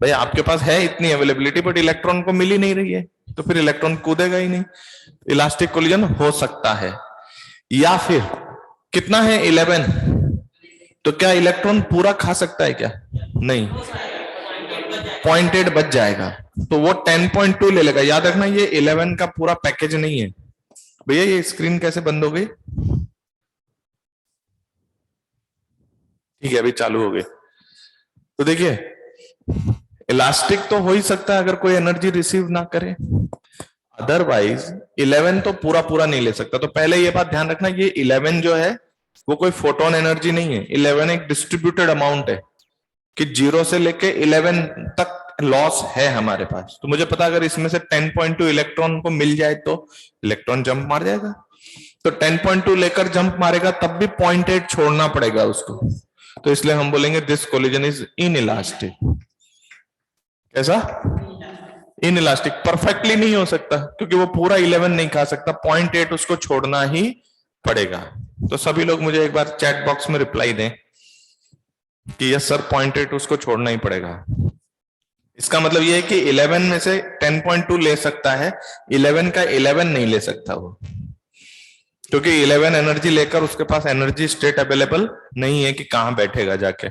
भाई आपके पास है इतनी अवेलेबिलिटी बट इलेक्ट्रॉन को मिल ही नहीं रही है, तो फिर इलेक्ट्रॉन कूदेगा ही नहीं। इलास्टिक कोलिजन हो सकता है। या फिर कितना है 11, तो क्या इलेक्ट्रॉन पूरा खा सकता है क्या? नहीं, 0.8 बच जाएगा, तो वो 10.2 ले लेगा। याद रखना ये 11 का पूरा पैकेज नहीं है। भैया ये स्क्रीन कैसे बंद हो गई? ठीक है अभी चालू हो गई। तो देखिए इलास्टिक तो हो ही सकता है अगर कोई एनर्जी रिसीव ना करे, अदरवाइज 11 तो पूरा पूरा नहीं ले सकता। तो पहले ये बात ध्यान रखना, ये 11 जो है वो कोई फोटोन एनर्जी नहीं है। 11 एक डिस्ट्रीब्यूटेड अमाउंट है कि 0 से लेके 11 तक लॉस है हमारे पास। तो मुझे पता अगर इसमें से 10.2 इलेक्ट्रॉन को मिल जाए तो इलेक्ट्रॉन जंप मार जाएगा। तो 10.2 लेकर जंप मारेगा तब भी 0.8 छोड़ना पड़ेगा उसको। तो इसलिए हम बोलेंगे दिस कोलिजन इज इनइलास्टिक। कैसा? इनइलास्टिक। परफेक्टली नहीं हो सकता क्योंकि वो पूरा 11 नहीं खा सकता, 0.8 उसको छोड़ना ही पड़ेगा। तो सभी लोग मुझे एक बार चैट बॉक्स में रिप्लाई दें कि यस सर 0.8 उसको छोड़ना ही पड़ेगा। इसका मतलब ये है कि 11 में से 10.2 ले सकता है, 11 का 11 नहीं ले सकता वो, क्योंकि 11 एनर्जी लेकर उसके पास एनर्जी स्टेट अवेलेबल नहीं है कि कहां बैठेगा जाके।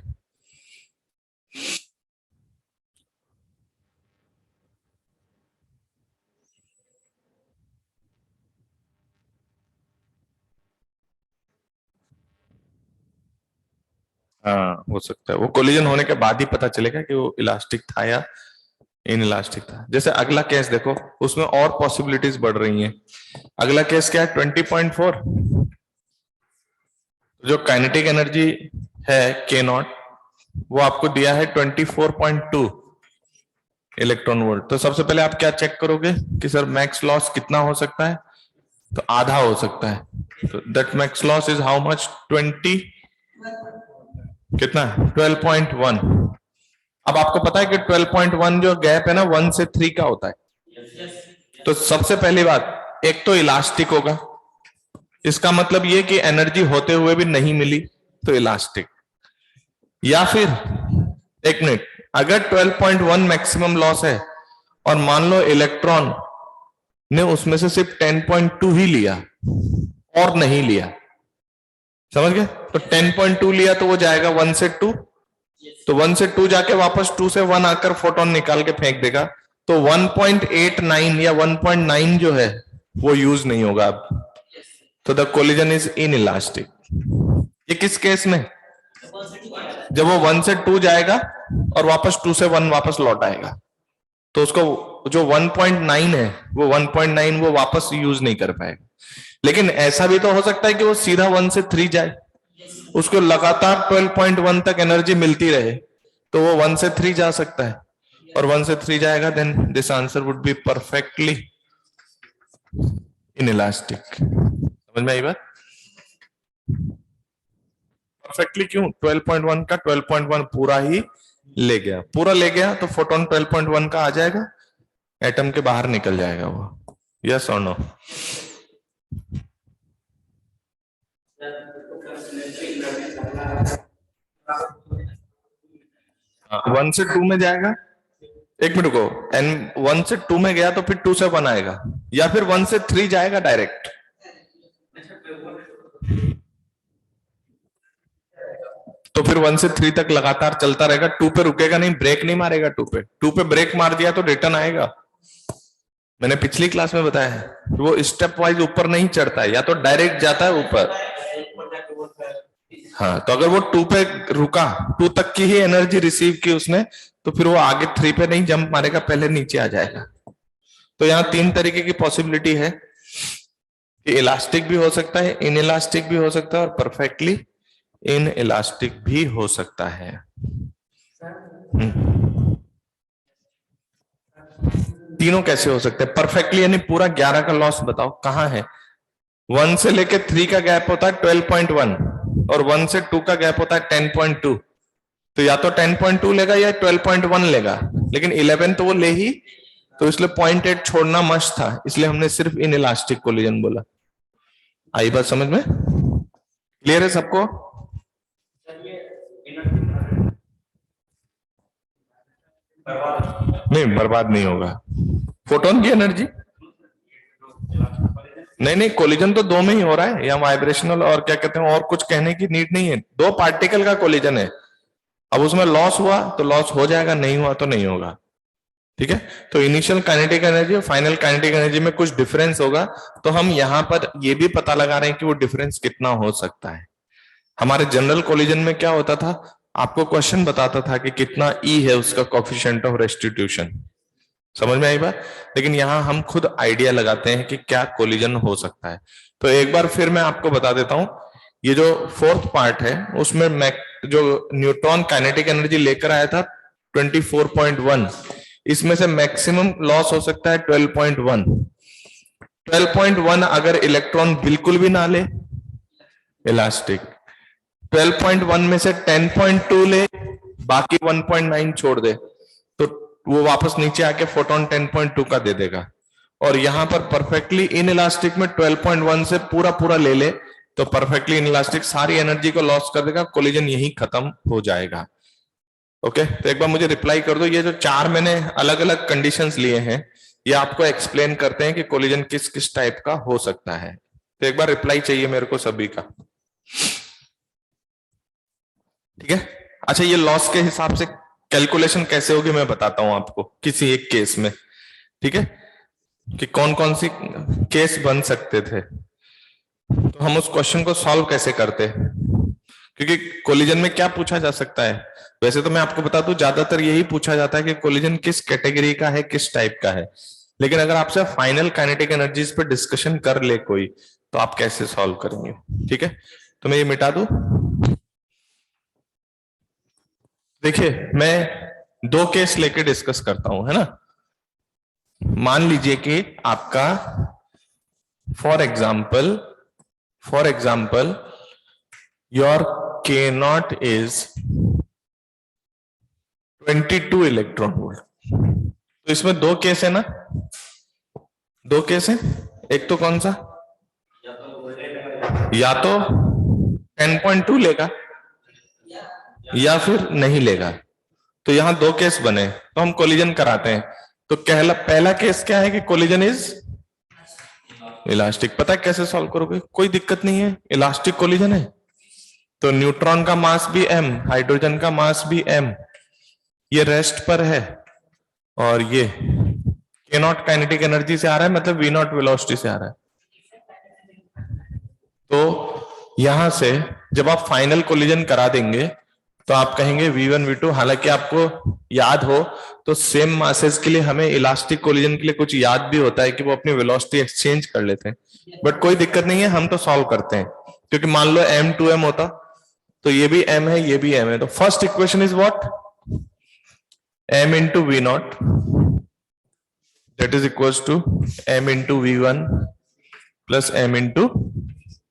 हाँ हो सकता है, वो कोलिजन होने के बाद ही पता चलेगा कि वो इलास्टिक था या इन इलास्टिक था। जैसे अगला केस देखो, उसमें और पॉसिबिलिटीज बढ़ रही हैं। अगला केस क्या है, 20.4। जो काइनेटिक एनर्जी है के नॉट, वो आपको दिया है 24.2 इलेक्ट्रॉन वोल्ट। तो सबसे पहले आप क्या चेक करोगे कि सर मैक्स लॉस कितना हो सकता है, तो आधा हो सकता है। तो that max loss is how much, 20 कितना 12.1। अब आपको पता है कि 12.1 जो गैप है ना 1 से 3 का होता है। तो सबसे पहली बात, एक तो इलास्टिक होगा, इसका मतलब ये कि एनर्जी होते हुए भी नहीं मिली तो इलास्टिक। या फिर एक मिनट, अगर 12.1 मैक्सिमम लॉस है और मान लो इलेक्ट्रॉन ने उसमें से सिर्फ 10.2 ही लिया और नहीं लिया, समझ गए? तो 10.2 लिया तो वो जाएगा 1 से 2, तो 1 से 2 जाके वापस 2 से 1 आकर फोटोन निकाल के फेंक देगा। तो 1.89 या 1.9 जो है वो यूज नहीं होगा अब। तो the collision is in elastic. ये किस केस में, जब वो 1 से 2 जाएगा और वापस 2 से 1 वापस लौट आएगा, तो उसको जो 1.9 है वो 1.9 वो वापस यूज नहीं कर पाएगा। लेकिन ऐसा भी तो हो सकता है कि वो सीधा 1 से 3 जाए, उसको लगातार 12.1 तक एनर्जी मिलती रहे, तो वो 1 से 3 जा सकता है। और 1 से 3 जाएगा, then this answer would be perfectly inelastic. समझ में आई बात? परफेक्टली क्यों, 12.1 का 12.1 पूरा ही ले गया, पूरा ले गया तो फोटोन 12.1 का आ जाएगा, एटम के बाहर निकल जाएगा वो। यस और नो? 1 से 2 में जाएगा, एक मिनट को, एन 1 से 2 में गया तो फिर 2 से 1 आएगा, या फिर 1 से 3 जाएगा डायरेक्ट। तो फिर 1 से 3 तक लगातार चलता रहेगा, 2 पे रुकेगा नहीं, ब्रेक नहीं मारेगा 2 पे ब्रेक मार दिया तो रिटर्न आएगा। मैंने पिछली क्लास में बताया है, वो स्टेप वाइज ऊपर नहीं चढ़ता है, या तो डायरेक्ट जाता है ऊपर। हाँ, तो अगर वो 2 पे रुका, 2 तक की ही एनर्जी रिसीव की उसने, तो फिर वो आगे 3 पे नहीं जंप मारेगा, पहले नीचे आ जाएगा। तो यहाँ 3 तरीके की पॉसिबिलिटी है कि इलास्टिक भी हो सकता है, इन इलास्टिक भी हो सकता है, और परफेक्टली इन इलास्टिक भी हो सकता है। तीनों कैसे हो सकते हैं परफेक्टली, यानी पूरा 11 का लॉस बताओ कहां है। 1 से लेके 3 का गैप होता है 12.1 और 1 से 2 का गैप होता है 10.2। तो या तो 10.2 लेगा या 12.1 लेगा, लेकिन 11 तो वो ले ही, तो इसलिए 0.8 छोड़ना मस्ट था, इसलिए हमने सिर्फ इन इलास्टिक कोलिजन बोला। आई बात समझ में? क्लियर है सबको? नहीं, बर्बाद नहीं होगा फोटोन की एनर्जी। नहीं, कोलिजन तो 2 में ही हो रहा है, या वाइब्रेशनल और क्या कहते हैं, और कुछ कहने की नीड नहीं है, 2 पार्टिकल का कोलिजन है। अब उसमें लॉस हुआ तो लॉस हो जाएगा, नहीं हुआ तो नहीं होगा। ठीक है, तो इनिशियल काइनेटिक एनर्जी और फाइनल काइनेटिक एनर्जी में कुछ डिफरेंस होगा, तो हम यहां पर ये भी पता लगा रहे हैं कि वो डिफरेंस कितना हो सकता है। हमारे जनरल कोलिजन में क्या होता था, आपको क्वेश्चन बताता था कि कितना ई है उसका कोफिशिएंट ऑफ रेस्टिट्यूशन। समझ में आई बात? लेकिन यहां हम खुद आइडिया लगाते हैं कि क्या कोलिजन हो सकता है। तो एक बार फिर मैं आपको बता देता हूं, ये जो 4th पार्ट है उसमें जो न्यूट्रॉन काइनेटिक एनर्जी लेकर आया था 24.1, इसमें से मैक्सिमम लॉस हो सकता है 12.1। 12.1 अगर इलेक्ट्रॉन बिल्कुल भी ना ले, इलास्टिक। 12.1 में से 10.2 ले, बाकी 1.9 छोड़ दे, तो वो वापस नीचे आके फोटोन 10.2 का दे देगा। और यहां पर परफेक्टली इन इलास्टिक में 12.1 से पूरा पूरा ले ले, तो परफेक्टली इनइलास्टिक सारी एनर्जी को लॉस कर देगा, कोलिजन यही खत्म हो जाएगा। ओके, तो एक बार मुझे रिप्लाई कर दो, ये जो चार मैंने अलग अलग कंडीशंस लिए हैं ये आपको एक्सप्लेन करते हैं कि कोलिजन किस किस टाइप का हो सकता है। तो एक बार रिप्लाई चाहिए मेरे को सभी का, ठीक है। अच्छा, ये लॉस के हिसाब से कैलकुलेशन कैसे होगी मैं बताता हूं आपको किसी एक केस में, ठीक है, कि कौन कौन सी केस बन सकते थे, तो हम उस क्वेश्चन को सॉल्व कैसे करते, क्योंकि कोलिजन में क्या पूछा जा सकता है। वैसे तो मैं आपको बता दूं ज्यादातर यही पूछा जाता है कि कोलिजन किस कैटेगरी का है, किस टाइप का है, लेकिन अगर आपसे फाइनल काइनेटिक एनर्जीज पे डिस्कशन कर ले कोई, तो आप कैसे सॉल्व करेंगे, ठीक है। तो मैं ये मिटा दूं। देखिए, मैं दो केस लेके डिस्कस करता हूं, है ना। मान लीजिए कि आपका for example your K naught is 22 electron volt. तो इसमें दो केस है ना, दो केस है। एक तो कौन सा, या तो 10.2 लेगा या फिर नहीं लेगा। तो यहां दो केस बने, तो हम कोलिजन कराते हैं। तो पहला केस क्या है कि कोलिजन इज इलास्टिक। पता है कैसे सॉल्व करोगे, कोई दिक्कत नहीं है, इलास्टिक कोलिजन है। तो न्यूट्रॉन का मास भी m, हाइड्रोजन का मास भी m, ये रेस्ट पर है, और ये K नॉट काइनेटिक एनर्जी से आ रहा है, मतलब V नॉट वेलोसिटी से आ रहा है। तो यहां से जब आप फाइनल कोलिजन करा देंगे तो आप कहेंगे V1 V2। हालांकि आपको याद हो तो सेम मासेस के लिए हमें इलास्टिक कोलिजन के लिए कुछ याद भी होता है कि वो अपनी वेलोसिटी एक्सचेंज कर लेते हैं, बट कोई दिक्कत नहीं है, हम तो सॉल्व करते हैं। क्योंकि मान लो m टू m होता तो ये भी m है, ये भी m है। तो first equation is what, m into V naught that is equals to m into V1 plus m into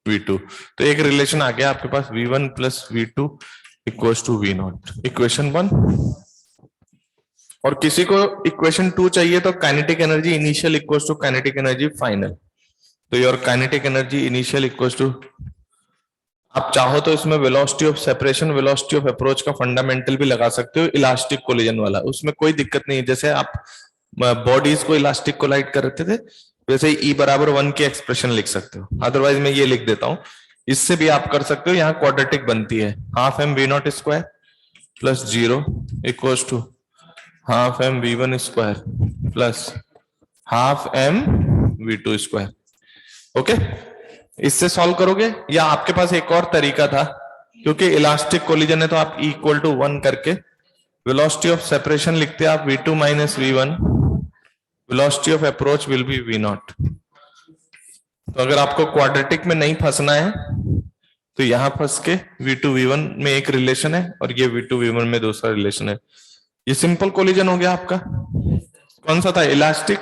V2। तो एक रिलेशन आ गया आपके पास, V1 plus V2 equals to V naught, equation 1। और किसी को इक्वेशन 2 चाहिए तो kinetic energy initial equals to kinetic energy final. तो your kinetic energy initial equals to, आप चाहो तो इसमें velocity of separation, velocity of approach का फंडामेंटल भी लगा सकते हो, इलास्टिक कोलिजन वाला, उसमें कोई दिक्कत नहीं है। जैसे आप बॉडीज को इलास्टिक कोलाइड कर रहे थे वैसे ही E बराबर 1 की एक्सप्रेशन लिख सकते हो। अदरवाइज मैं ये लिख देता हूं, इससे भी आप कर सकते हो। यहाँ क्वाड्रेटिक बनती है, half m V naught square plus 0 equals to half m V1 square plus half m V2 square. Okay, इससे सॉल्व करोगे, या आपके पास एक और तरीका था, क्योंकि इलास्टिक कोलिजन है तो आप इक्वल टू 1 करके वेलोसिटी ऑफ सेपरेशन लिखते हैं आप V2 minus V1, velocity of approach will be V not. तो अगर आपको क्वाड्रेटिक में नहीं फंसना है तो यहां फंस के V2 V1 में एक रिलेशन है और ये V2 V1 में दूसरा रिलेशन है। ये सिंपल कोलिजन हो गया आपका। कौन सा था, इलास्टिक।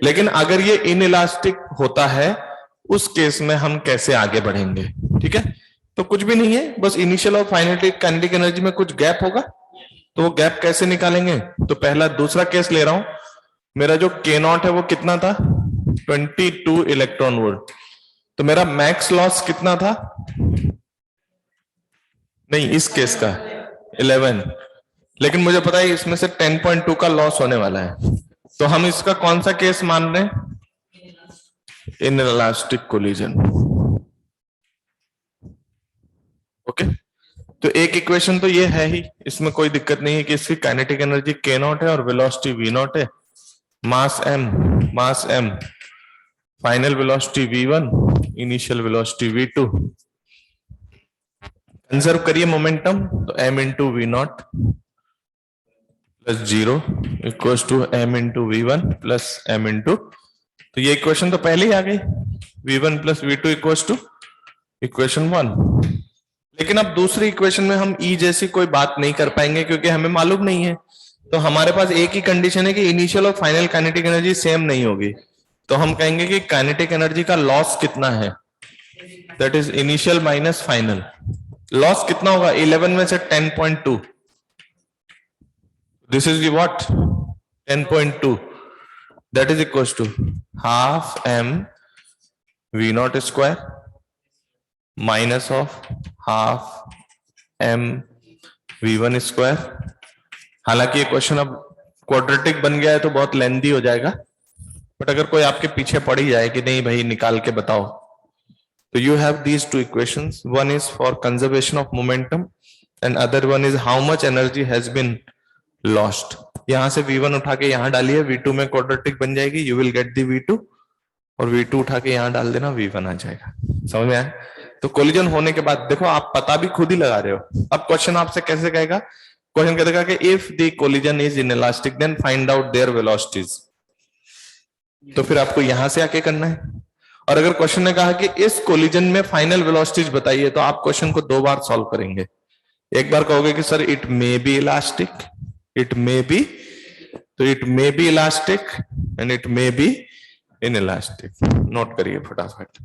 लेकिन अगर ये इनइलास्टिक होता है उस केस में हम कैसे आगे बढ़ेंगे, ठीक है। तो कुछ भी नहीं है, बस इनिशियल और फाइनल काइनेटिक एनर्जी में कुछ गैप होगा, तो वो गैप कैसे निकालेंगे। तो पहला दूसरा केस ले रहा हूं, मेरा जो K नॉट है वो कितना था, 22 इलेक्ट्रॉन वोल्ट। तो मेरा मैक्स लॉस कितना था, नहीं इस केस का 11, लेकिन मुझे पता है इसमें से 10.2 का लॉस होने वाला है। तो हम इसका कौन सा केस मान रहे हैं, इनइलास्टिक कोलिजन। ओके, तो एक इक्वेशन तो ये है ही, इसमें कोई दिक्कत नहीं है कि इसकी काइनेटिक एनर्जी K नॉट है और वेलोसिटी V नॉट है, mass m, final velocity V1, initial velocity V2। Conserve करिए मोमेंटम, तो m into V naught plus 0 equals to m into V1 plus m into, तो ये इक्वेशन तो पहले ही आ गई, V1 plus V2 equals two equation 1। लेकिन अब दूसरी इक्वेशन में हम E जैसी कोई बात नहीं कर पाएंगे क्योंकि हमें मालूम नहीं है। तो हमारे पास एक ही कंडीशन है कि इनिशियल और फाइनल काइनेटिक एनर्जी सेम नहीं होगी। तो हम कहेंगे कि काइनेटिक एनर्जी का लॉस कितना है, that is initial minus final. Loss कितना होगा, 11 में से 10.2, this is what 10.2, that is equal to half m V naught square minus of half M v1 square. हालांकि ये क्वेश्चन अब क्वाड्रेटिक बन गया है तो बहुत लेंदी हो जाएगा, बट अगर कोई आपके पीछे पड़ ही जाए कि नहीं भाई निकाल के बताओ, तो you have these two equations, one is for conservation of momentum and other one is how much energy has been lost. यहां से v1 उठा के यहां डालिए, v2 में क्वाड्रेटिक बन जाएगी, you will get the v2, और v2 उठा के यहां डाल देना, v1 आ जाएगा। समझ में आया? तो कोलिजन होने के बाद देखो आप पता भी खुद ही लगा रहे हो। अब क्वेश्चन आपसे कैसे कहेगा, क्वेश्चन कहता है कि if the collision is inelastic then find out their velocities. तो फिर आपको यहां से आके करना है। और अगर क्वेश्चन ने कहा कि इस कोलिजन में फाइनल वेलोसिटीज बताइए, तो आप क्वेश्चन को 2 बार सॉल्व करेंगे। एक बार कहोगे कि sir it may be elastic, it may be, तो it may be elastic and it may be inelastic. Note करिए फटाफट।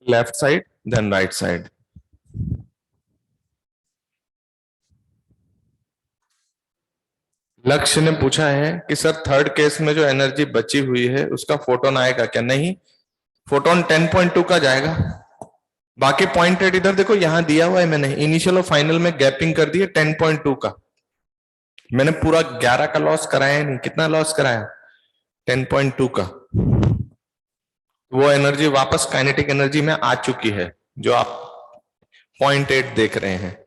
Left side then right side. Lakshya ने पूछा है कि सर थर्ड केस में जो एनर्जी बची हुई है उसका फोटोन आएगा क्या? नहीं, फोटोन 10.2 का जाएगा। बाकी पॉइंटेड इधर देखो, यहां दिया हुआ है मैंने, इनिशियल और फाइनल में गैपिंग कर दी है 10.2 का। मैंने पूरा 11 का लॉस कराया नहीं, कितना लॉस कराया? 10.2 का। वो एनर्जी वापस काइनेटिक एनर्जी में आ चुकी है जो आप 0.8 देख रहे हैं।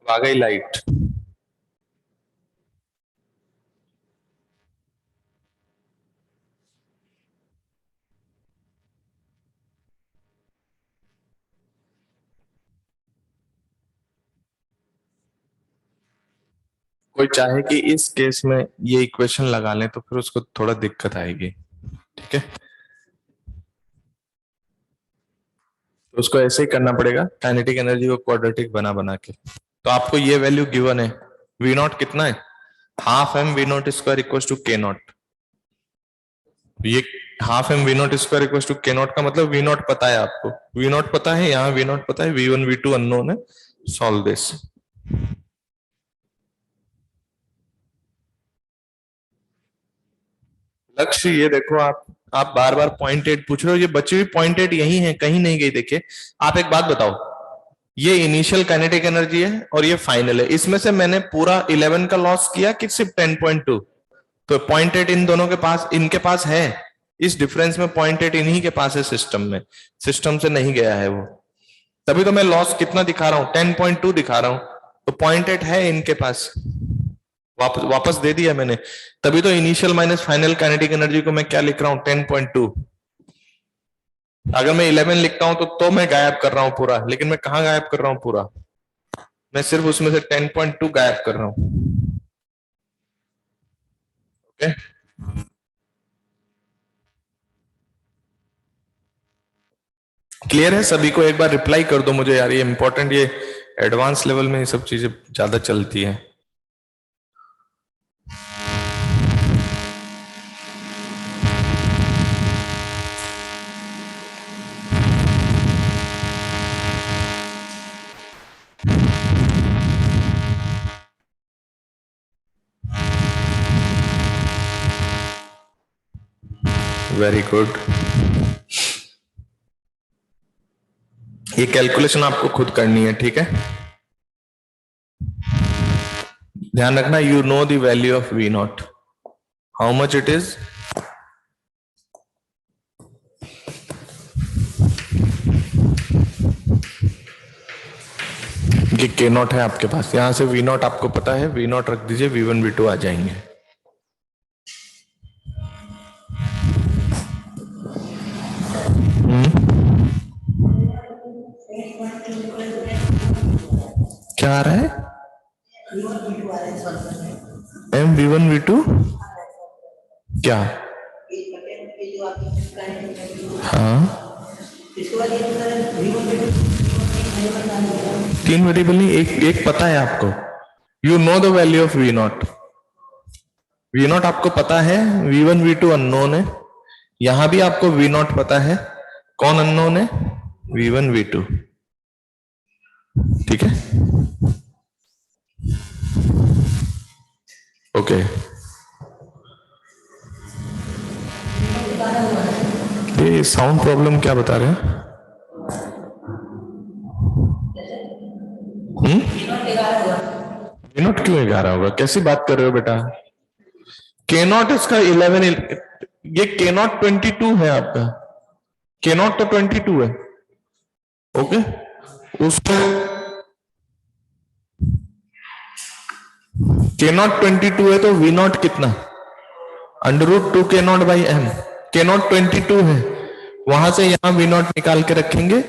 आ गई लाइट। कोई चाहे कि इस केस में ये इक्वेशन लगा लें तो फिर उसको थोड़ा दिक्कत आएगी, ठीक है? तो उसको ऐसे ही करना पड़ेगा, काइनेटिक एनर्जी को क्वाड्रेटिक बना बना के। तो आपको ये वैल्यू गिवन है, वी नॉट कितना है? Half M V naught square equal to K naught. ये half M V naught square equal to K naught का मतलब वी नॉट पता है आपको, वी नॉट पता है, यहाँ वी नॉट पता है, v1 v2 अननोन है। Solve this. लक्ष्य ये देखो, आप बार बार 0.8 पूछ रहे हो, ये बची हुई 0.8 यही है, कहीं नहीं गई। देखिए आप एक बात बताओ, ये इनिशियल काइनेटिक एनर्जी है और ये फाइनल है, इसमें से मैंने पूरा 11 का लॉस किया कि सिर्फ 10.2? तो 0.8 इन दोनों के पास, इनके पास है, इस डिफरेंस में 0.8 इन्हीं के पास है सिस्टम में, सिस्टम से नहीं गया है वो। तभी तो मैं लॉस कितना दिखा रहा हूं, 10.2 दिखा रहा हूं। तो 0.8 है इनके पास, वापस वापस दे दिया मैंने। तभी तो initial minus final kinetic energy को मैं क्या लिख रहा हूं, 10.2। अगर मैं 11 लिखता हूं तो मैं गायब कर रहा हूं पूरा, लेकिन मैं कहां गायब कर रहा हूं पूरा? मैं सिर्फ उसमें से 10.2 गायब कर रहा हूं। ओके, क्लियर है सभी को? एक बार रिप्लाई कर दो मुझे यार, ये इंपॉर्टेंट, ये एडवांस लेवल में ये सब चीजें ज्यादा चलती है। Very good. ये कैलकुलेशन आपको खुद करनी है, ठीक है? ध्यान रखना, you know the value of V naught, how much it is. ये के नॉट है आपके पास, यहां से वी नॉट आपको पता है, वी नॉट रख दीजिए, V1 V2 आ जाएंगे। क्या आ रहा है? M V1 V2 क्या? हाँ, तीन वेरिएबल नहीं, एक पता है आपको। You know the value of V naught. V naught आपको पता है, V1 V2 अननोन है। यहां भी आपको वी नॉट पता है, कौन अननोन है? V1 V2। ठीक है, ओके। ये साउंड प्रॉब्लम क्या बता रहे हैं? के नॉट क्यों 11 होगा? कैसी बात कर रहे हो बेटा? के नॉट इसका 11, ये के नॉट 22 है आपका। के नॉट तो 22 है, ओके। उसको के नॉट 22 है तो वी नॉट कितना? √2 के नॉट बाई एम। के नॉट 22 है, वहां से यहां वी नॉट निकाल के रखेंगे।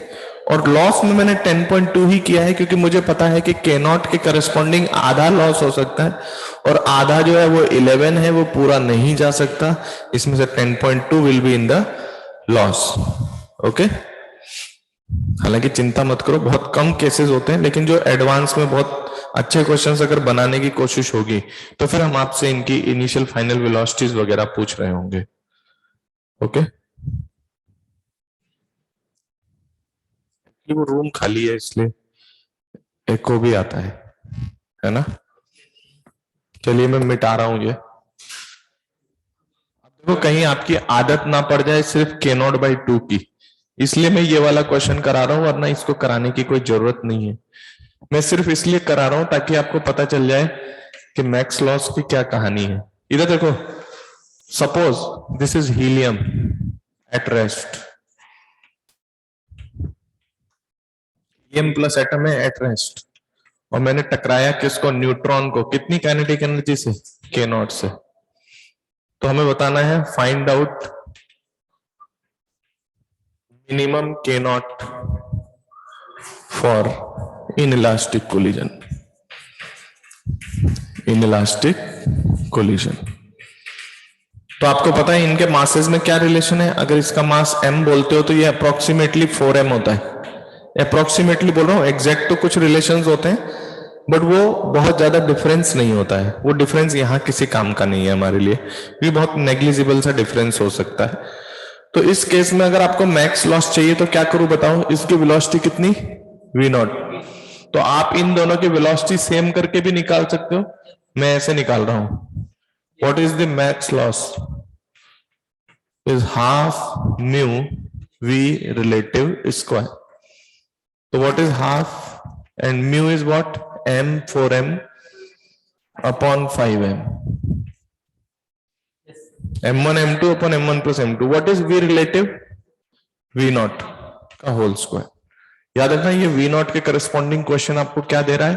और लॉस में मैंने 10.2 ही किया है क्योंकि मुझे पता है कि के नॉट के करस्पॉन्डिंग आधा लॉस हो सकता है और आधा जो है वो 11 है, वो पूरा नहीं जा सकता। इसमें से 10.2 will be in the loss, okay. हालांकि चिंता मत करो, बहुत कम केसेस होते हैं, लेकिन जो एडवांस में बहुत अच्छे क्वेश्चंस अगर बनाने की कोशिश होगी तो फिर हम आपसे इनकी इनिशियल फाइनल वेलोसिटीज वगैरह पूछ रहे होंगे, ओके। वो रूम खाली है इसलिए एको भी आता है ना। चलिए मैं मिटा रहा हूं ये। देखो कहीं आपकी आदत ना पड़ जाए सिर्फ के नॉट बाई 2 की, इसलिए मैं ये वाला क्वेश्चन करा रहा हूं, वरना इसको कराने की कोई जरूरत नहीं है। मैं सिर्फ इसलिए करा रहा हूं ताकि आपको पता चल जाए कि मैक्स लॉस की क्या कहानी है। इधर देखो, suppose this is helium at rest, helium plus atom है एट रेस्ट, और मैंने टकराया किसको? न्यूट्रॉन को। कितनी काइनेटिक एनर्जी से? के नॉट से। तो हमें बताना है फाइंड आउट मिनिमम के not for inelastic collision. Inelastic collision, तो आपको पता है इनके मासेस में क्या रिलेशन है? अगर इसका मास m बोलते हो तो ये अप्रोक्सीमेटली 4m होता है। अप्रोक्सीमेटली बोल रहा हूं, एग्जैक्ट तो कुछ रिलेशंस होते हैं बट वो बहुत ज्यादा डिफरेंस नहीं होता है। वो डिफरेंस यहाँ किसी काम का नहीं है हमारे लिए, ये बहुत नेग्लिजिबल सा डिफरेंस हो सकता है। तो इस केस में अगर आपको मैक्स लॉस चाहिए तो क्या करूं बताओ? इसकी वेलोसिटी कितनी? V naught. तो आप इन दोनों की वेलोसिटी सेम करके भी निकाल सकते हो। मैं ऐसे निकाल रहा हूं, what is the max loss is half mu v relative square. So what is half and mu is what? m 4m upon 5m. m1 m2 upon m1 plus m2. What is v relative? v naught का होल स्क्वायर। याद रखना ये v naught के करस्पॉन्डिंग क्वेश्चन आपको क्या दे रहा है?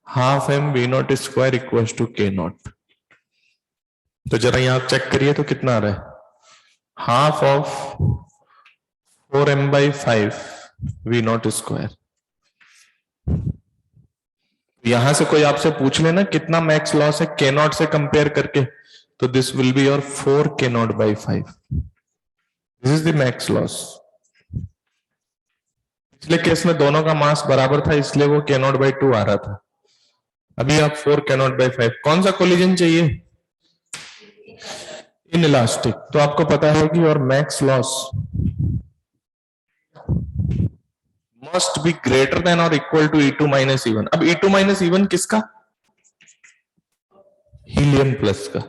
Half m v naught square equal to k naught। तो जरा यहां चेक करिए तो कितना आ रहा है? Half of 4m by 5 v naught square. यहां से कोई आपसे पूछ लेना कितना मैक्स लॉस है के नॉट से कंपेयर करके, तो this will be your 4 K naught by 5। This is the max loss. पिछले केस में दोनों का मास बराबर था इसलिए वो के नॉट बाई 2 आ रहा था। अभी आप 4 के नॉट बाई 5। कौन सा कोलिजन चाहिए? इनइलास्टिक। तो आपको पता है कि और max loss must be greater than और equal to E2 minus E1। अब E2 माइनस E1 किसका? हीलियम प्लस का।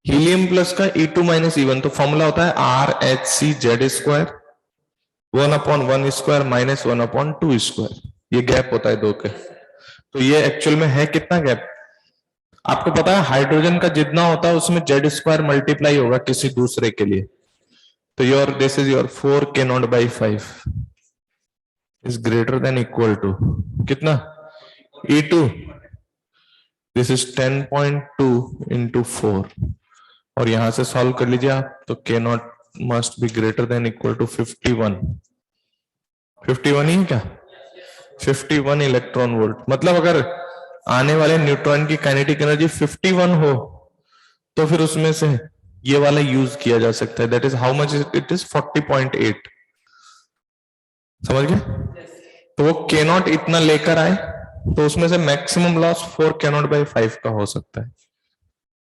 हीलियम प्लस का E2 माइनस E1, तो फॉर्मूला होता है RHCZ square 1/1 square minus 1/2 square. ये गैप होता है दो के। तो ये एक्चुअल में है कितना गैप? आपको पता है हाइड्रोजन का जितना होता है उसमें Z स्क्वायर मल्टीप्लाई होगा किसी दूसरे के लिए। तो your this is your 4 K naught by 5। Is greater than equal to कितना E2, दिस इज 10.2 इंटू 4 और यहां से सॉल्व कर लीजिए आप तो K naught must be greater than equal to 51 51 ही है क्या 51 इलेक्ट्रॉन वोल्ट मतलब अगर आने वाले न्यूट्रॉन की काइनेटिक एनर्जी 51 हो तो फिर उसमें से ये वाला यूज किया जा सकता है that is how much it is 40.8 समझ गए तो वो के नॉट इतना लेकर आए तो उसमें से maximum loss 4 K naught by 5 का हो सकता है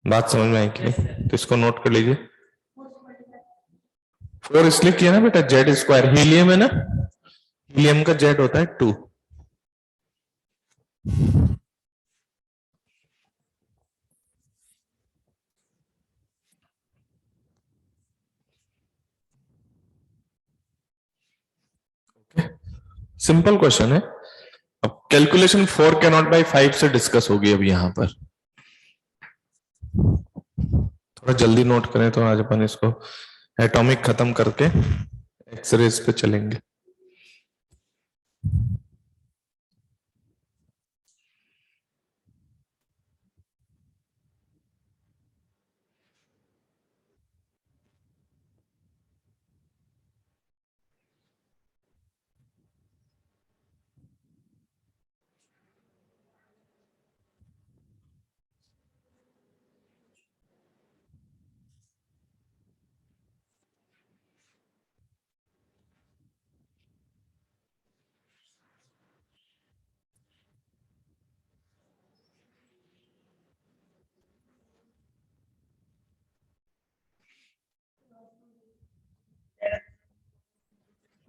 बात समझ में आई कि नहीं तो इसको नोट कर लीजिए 4 इसलिए किया ना बेटा जेड स्क्वायर हीलियम है ना हीलियम का जेड होता है 2 सिंपल क्वेश्चन है अब कैलकुलेशन 4 के नॉट बाई 5 से डिस्कस होगी अब यहां पर थोड़ा जल्दी नोट करें तो आज अपन इसको एटॉमिक खत्म करके एक्सरेज पे चलेंगे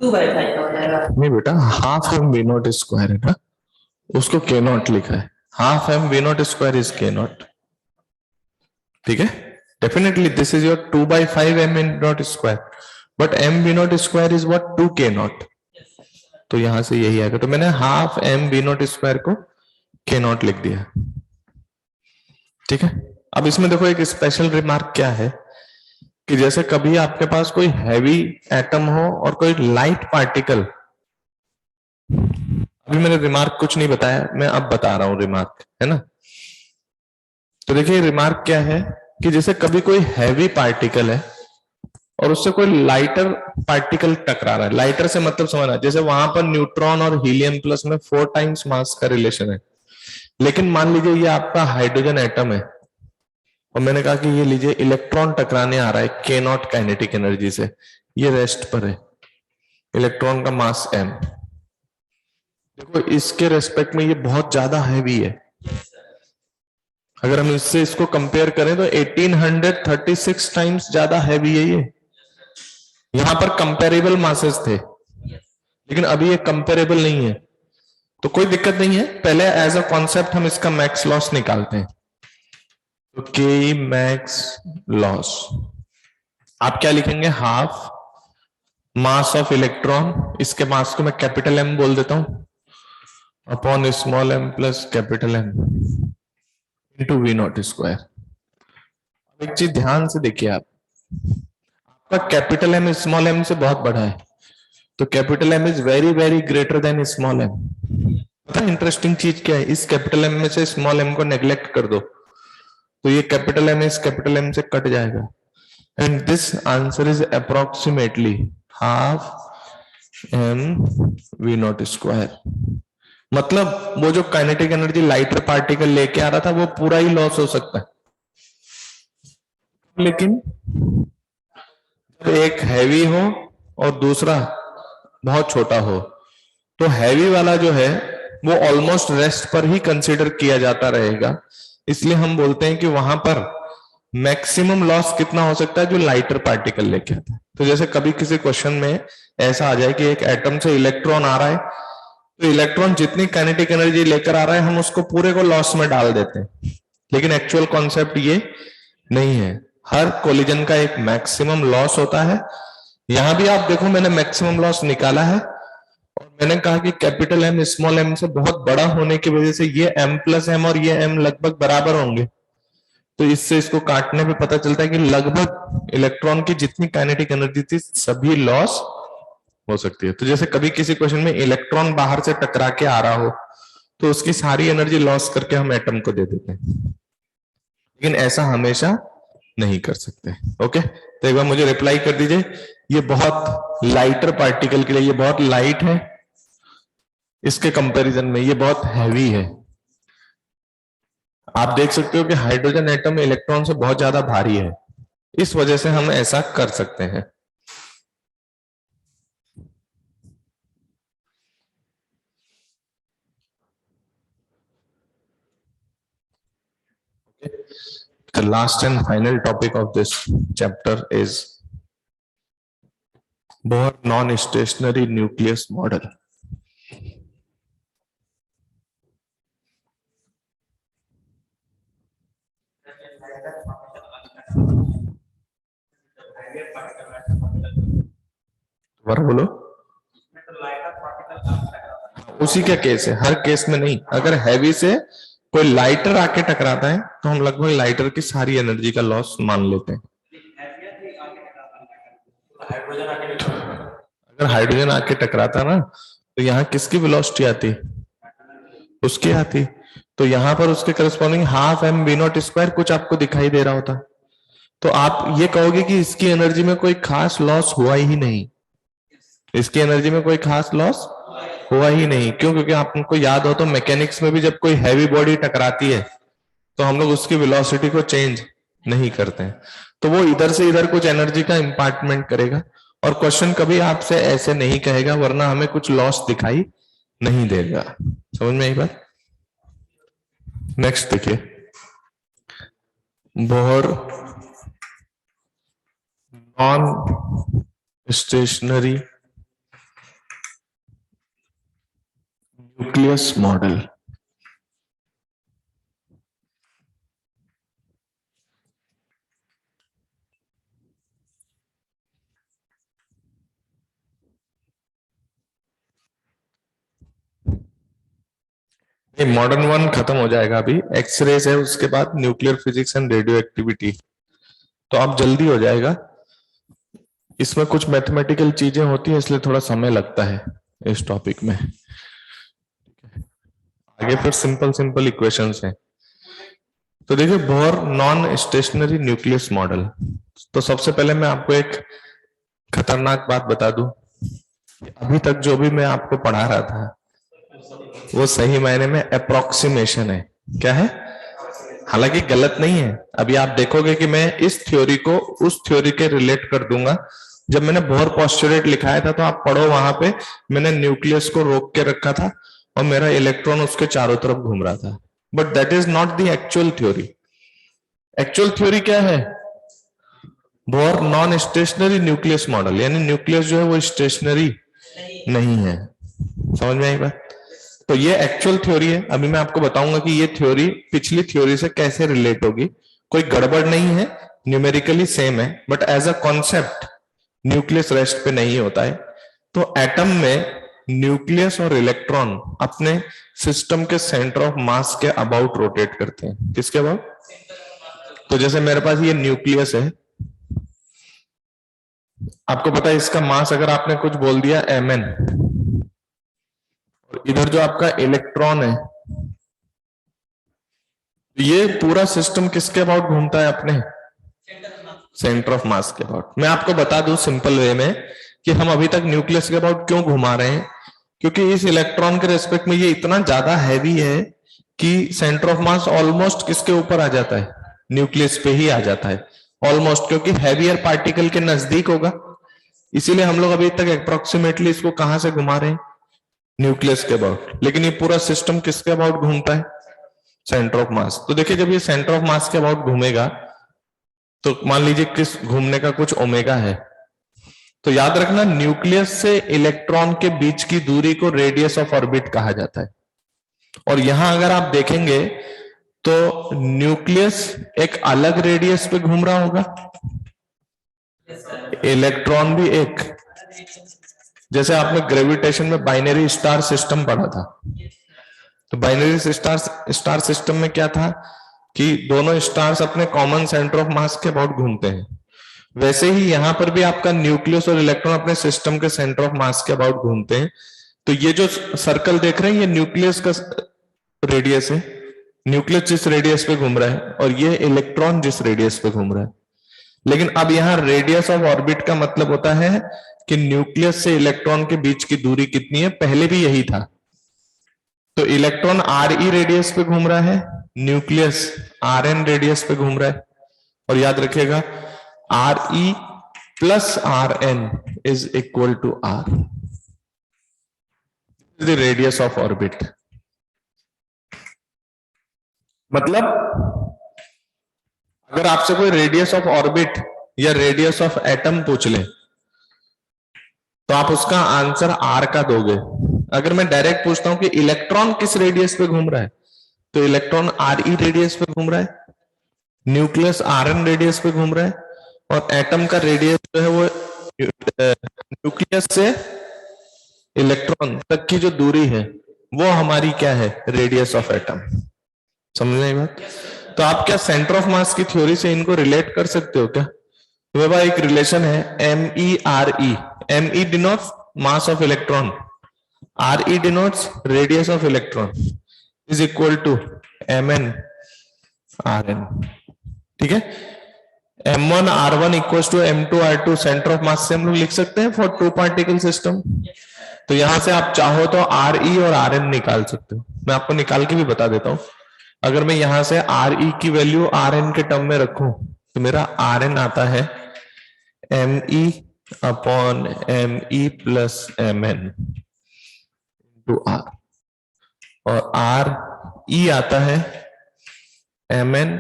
नहीं बेटा half M V naught square है ना उसको के नॉट लिखा है half M V naught square is K naught ठीक है definitely this is your 2/5 M V naught square but M V naught square is what 2 K not तो यहां से यही आएगा तो मैंने half M V naught square को के नॉट लिख दिया ठीक है अब इसमें देखो एक स्पेशल रिमार्क क्या है कि जैसे कभी आपके पास कोई हैवी एटम हो और कोई लाइट पार्टिकल अभी मैंने रिमार्क कुछ नहीं बताया मैं अब बता रहा हूं रिमार्क है ना तो देखिए रिमार्क क्या है कि जैसे कभी कोई हैवी पार्टिकल है और उससे कोई लाइटर पार्टिकल टकरा रहा है लाइटर से मतलब समझना जैसे वहां पर न्यूट्रॉन और हीलियम प्लस में 4 टाइम्स मास का रिलेशन है लेकिन मान लीजिए ये आपका हाइड्रोजन एटम है और मैंने कहा कि ये लीजिए इलेक्ट्रॉन टकराने आ रहा है के नॉट काइनेटिक एनर्जी से ये रेस्ट पर है इलेक्ट्रॉन का मास m देखो इसके रेस्पेक्ट में ये बहुत ज्यादा हैवी है अगर हम इससे इसको कंपेयर करें तो 1836 टाइम्स ज्यादा हैवी है ये यहां पर कंपेरेबल मासेस थे लेकिन अभी ये कंपेरेबल नहीं है तो कोई दिक्कत नहीं है पहले एज अ कॉन्सेप्ट हम इसका मैक्स लॉस निकालते हैं तो के मैक्स लॉस आप क्या लिखेंगे हाफ मास ऑफ इलेक्ट्रॉन इसके मास को मैं कैपिटल एम बोल देता हूं upon small M plus capital M into V naught square एक चीज ध्यान से देखिए आपका कैपिटल एम स्मॉल एम से बहुत बड़ा है तो capital M is very very greater than small M पता है इंटरेस्टिंग चीज क्या है इस कैपिटल एम में से स्मॉल एम को नेग्लेक्ट कर दो तो ये कैपिटल एम इस कैपिटल एम से कट जाएगा and this answer is approximately half M V naught square मतलब वो जो काइनेटिक एनर्जी लाइटर पार्टिकल लेके आ रहा था वो पूरा ही लॉस हो सकता है लेकिन जब एक हैवी हो और दूसरा बहुत छोटा हो तो हैवी वाला जो है वो ऑलमोस्ट रेस्ट पर ही कंसीडर किया जाता रहेगा इसलिए हम बोलते हैं कि वहां पर मैक्सिमम लॉस कितना हो सकता है जो लाइटर पार्टिकल लेके आता है तो जैसे कभी किसी क्वेश्चन में ऐसा आ जाए कि एक एटम से इलेक्ट्रॉन आ रहा है तो इलेक्ट्रॉन जितनी काइनेटिक एनर्जी लेकर आ रहा है हम उसको पूरे को लॉस में डाल देते हैं लेकिन एक्चुअल कॉन्सेप्ट ये नहीं है हर कोलिजन का एक मैक्सिमम लॉस होता है यहां भी आप देखो मैंने मैक्सिमम लॉस निकाला है और मैंने कहा कि कैपिटल एम स्मॉल एम से बहुत बड़ा होने की वजह से ये m प्लस एम और ये m लगभग बराबर होंगे तो इससे इसको काटने पे पता चलता है कि लगभग इलेक्ट्रॉन की जितनी काइनेटिक एनर्जी थी सभी लॉस हो सकती है। तो जैसे कभी किसी क्वेश्चन में इलेक्ट्रॉन बाहर से टकरा के आ रहा हो तो उसकी सारी एनर्जी लॉस करके हम एटम को दे देते हैं, लेकिन ऐसा हमेशा नहीं कर सकते। ओके, तो एक बार मुझे रिप्लाई कर दीजिए, ये बहुत लाइटर पार्टिकल के लिए ये बहुत लाइट है, इसके कंपैरिजन में ये बहुत हैवी है। आप देख सकते हो कि हाइड्रोजन एटम इलेक्ट्रॉन से बहुत ज्यादा भारी है, इस वजह से हम ऐसा कर सकते हैं। The last and final topic of this chapter is Bohr non-stationary nucleus model. बोलो, उसी का केस है, हर केस में नहीं। अगर हैवी से कोई लाइटर आके टकराता है तो हम लगभग लाइटर की सारी एनर्जी का लॉस मान लेते हैं। अगर हाइड्रोजन आके टकराता ना तो यहाँ किसकी वेलोसिटी आती, उसकी आती, तो यहाँ पर उसके corresponding half M V naught square कुछ आपको दिखाई दे रहा होता, तो आप ये कहोगे कि इसकी एनर्जी में कोई खास लॉस हुआ ही नहीं, इसकी एनर्जी में कोई खास लॉस हुआ ही नहीं। क्यों? क्योंकि आपको याद हो तो मैकेनिक्स में भी जब कोई हैवी बॉडी टकराती है तो हम लोग उसकी वेलोसिटी को चेंज नहीं करते हैं, तो वो इधर से इधर कुछ एनर्जी का इम्पार्टमेंट करेगा, और क्वेश्चन कभी आपसे ऐसे नहीं कहेगा, वरना हमें कुछ लॉस दिखाई नहीं देगा। समझ में आई बात? नेक्स्ट देखिए, Bohr non stationary nucleus model. Modern one खत्म हो जाएगा, अभी एक्सरेज है, उसके बाद nuclear physics and radioactivity, तो आप जल्दी हो जाएगा। इसमें कुछ मैथमेटिकल चीजें होती है इसलिए थोड़ा समय लगता है इस टॉपिक में। आगे फिर सिंपल सिंपल इक्वेशंस हैं। तो देखिए, Bohr non stationary nucleus model, तो सबसे पहले मैं आपको एक खतरनाक बात बता दूं, अभी तक जो भी मैं आपको पढ़ा रहा था वो सही मायने में अप्रोक्सीमेशन है। क्या है? हालांकि गलत नहीं है। अभी आप देखोगे कि मैं इस थ्योरी को उस थ्योरी के रिलेट कर दूंगा। जब मैंने बोहर पोस्टुलेट लिखाया था तो आप पढ़ो, वहां पे मैंने न्यूक्लियस को रोक के रखा था और मेरा इलेक्ट्रॉन उसके चारों तरफ घूम रहा था, but that is not the actual theory. Actual theory क्या है? Bohr non stationary nucleus model, यानी न्यूक्लियस जो है वो स्टेशनरी नहीं है। समझ में आई बात? तो ये एक्चुअल थ्योरी है। अभी मैं आपको बताऊंगा कि ये थ्योरी पिछली थ्योरी से कैसे रिलेट होगी। कोई गड़बड़ नहीं है, न्यूमेरिकली सेम है, but as a concept nucleus rest पे नहीं होता है। तो एटम में न्यूक्लियस और इलेक्ट्रॉन अपने सिस्टम के सेंटर ऑफ मास के अबाउट रोटेट करते हैं। किसके अबाउट? तो जैसे मेरे पास ये न्यूक्लियस है, आपको पता है इसका मास अगर आपने कुछ बोल दिया mn, और इधर जो आपका इलेक्ट्रॉन है, ये पूरा सिस्टम किसके अबाउट घूमता है? अपने सेंटर ऑफ मास के अबाउट। मैं आपको बता दूं सिंपल वे में कि हम अभी तक न्यूक्लियस के अबाउट क्यों घुमा रहे हैं, क्योंकि इस इलेक्ट्रॉन के रेस्पेक्ट में ये इतना ज्यादा हैवी है कि सेंटर ऑफ मास ऑलमोस्ट किसके ऊपर आ जाता है? न्यूक्लियस पे ही आ जाता है ऑलमोस्ट, क्योंकि हैवियर पार्टिकल के नजदीक होगा। इसीलिए हम लोग अभी तक अप्रोक्सीमेटली इसको कहां से घुमा रहे हैं? न्यूक्लियस के अबाउट। लेकिन ये पूरा सिस्टम किसके अबाउट घूमता है? Centre of mass. तो देखिए, जब ये सेंटर ऑफ मास के अबाउट घूमेगा तो मान लीजिए किस घूमने का कुछ ओमेगा है, तो याद रखना न्यूक्लियस से इलेक्ट्रॉन के बीच की दूरी को रेडियस ऑफ ऑर्बिट कहा जाता है। और यहां अगर आप देखेंगे तो न्यूक्लियस एक अलग रेडियस पे घूम रहा होगा, इलेक्ट्रॉन भी एक। जैसे आपने ग्रेविटेशन में बाइनरी स्टार सिस्टम पढ़ा था, तो बाइनरी स्टार सिस्टम में क्या था कि दोनों स्टार्स अपने कॉमन सेंटर ऑफ मास के अबाउट घूमते हैं। वैसे ही यहां पर भी आपका न्यूक्लियस और इलेक्ट्रॉन अपने सिस्टम के सेंटर ऑफ मास के अबाउट घूमते हैं। तो ये जो सर्कल देख रहे हैं ये न्यूक्लियस का रेडियस है, न्यूक्लियस जिस रेडियस पे घूम रहा है, और ये इलेक्ट्रॉन जिस रेडियस पे घूम रहा है। लेकिन अब यहाँ रेडियस ऑफ ऑर्बिट का मतलब होता है कि न्यूक्लियस से इलेक्ट्रॉन के बीच की दूरी कितनी है, पहले भी यही था। तो इलेक्ट्रॉन आर ई रेडियस पे घूम रहा है, न्यूक्लियस आर एन रेडियस पे घूम रहा है। और याद रखिएगा R E plus R N is equal to R, the radius of orbit. मतलब अगर आपसे कोई रेडियस ऑफ ऑर्बिट या रेडियस ऑफ एटम पूछ ले तो आप उसका आंसर आर का दोगे। अगर मैं डायरेक्ट पूछता हूं कि इलेक्ट्रॉन किस रेडियस पे घूम रहा है, तो इलेक्ट्रॉन आर ई रेडियस पे घूम रहा है, न्यूक्लियस आर एन रेडियस पे घूम रहा है, और एटम का रेडियस जो है वो न्यूक्लियस से इलेक्ट्रॉन तक की जो दूरी है वो हमारी क्या है, रेडियस ऑफ एटम। समझ रहे बात? तो आप क्या सेंटर ऑफ मास की थ्योरी से इनको रिलेट कर सकते हो क्या? तो भाई एक रिलेशन है M E R E, M E denotes mass of electron, R E denotes radius of electron, is equal to M N R N. ठीक है, M1 R1 equal to M2 R2 centre of mass से हम लोग लिख सकते हैं फॉर टू पार्टिकल सिस्टम। तो यहां से आप चाहो तो RE और RN निकाल सकते हो। मैं आपको निकाल के भी बता देता हूं। अगर मैं यहां से RE की वैल्यू RN के टर्म में रखूं तो मेरा RN आता है ME upon ME plus MN to R, और RE आता है MN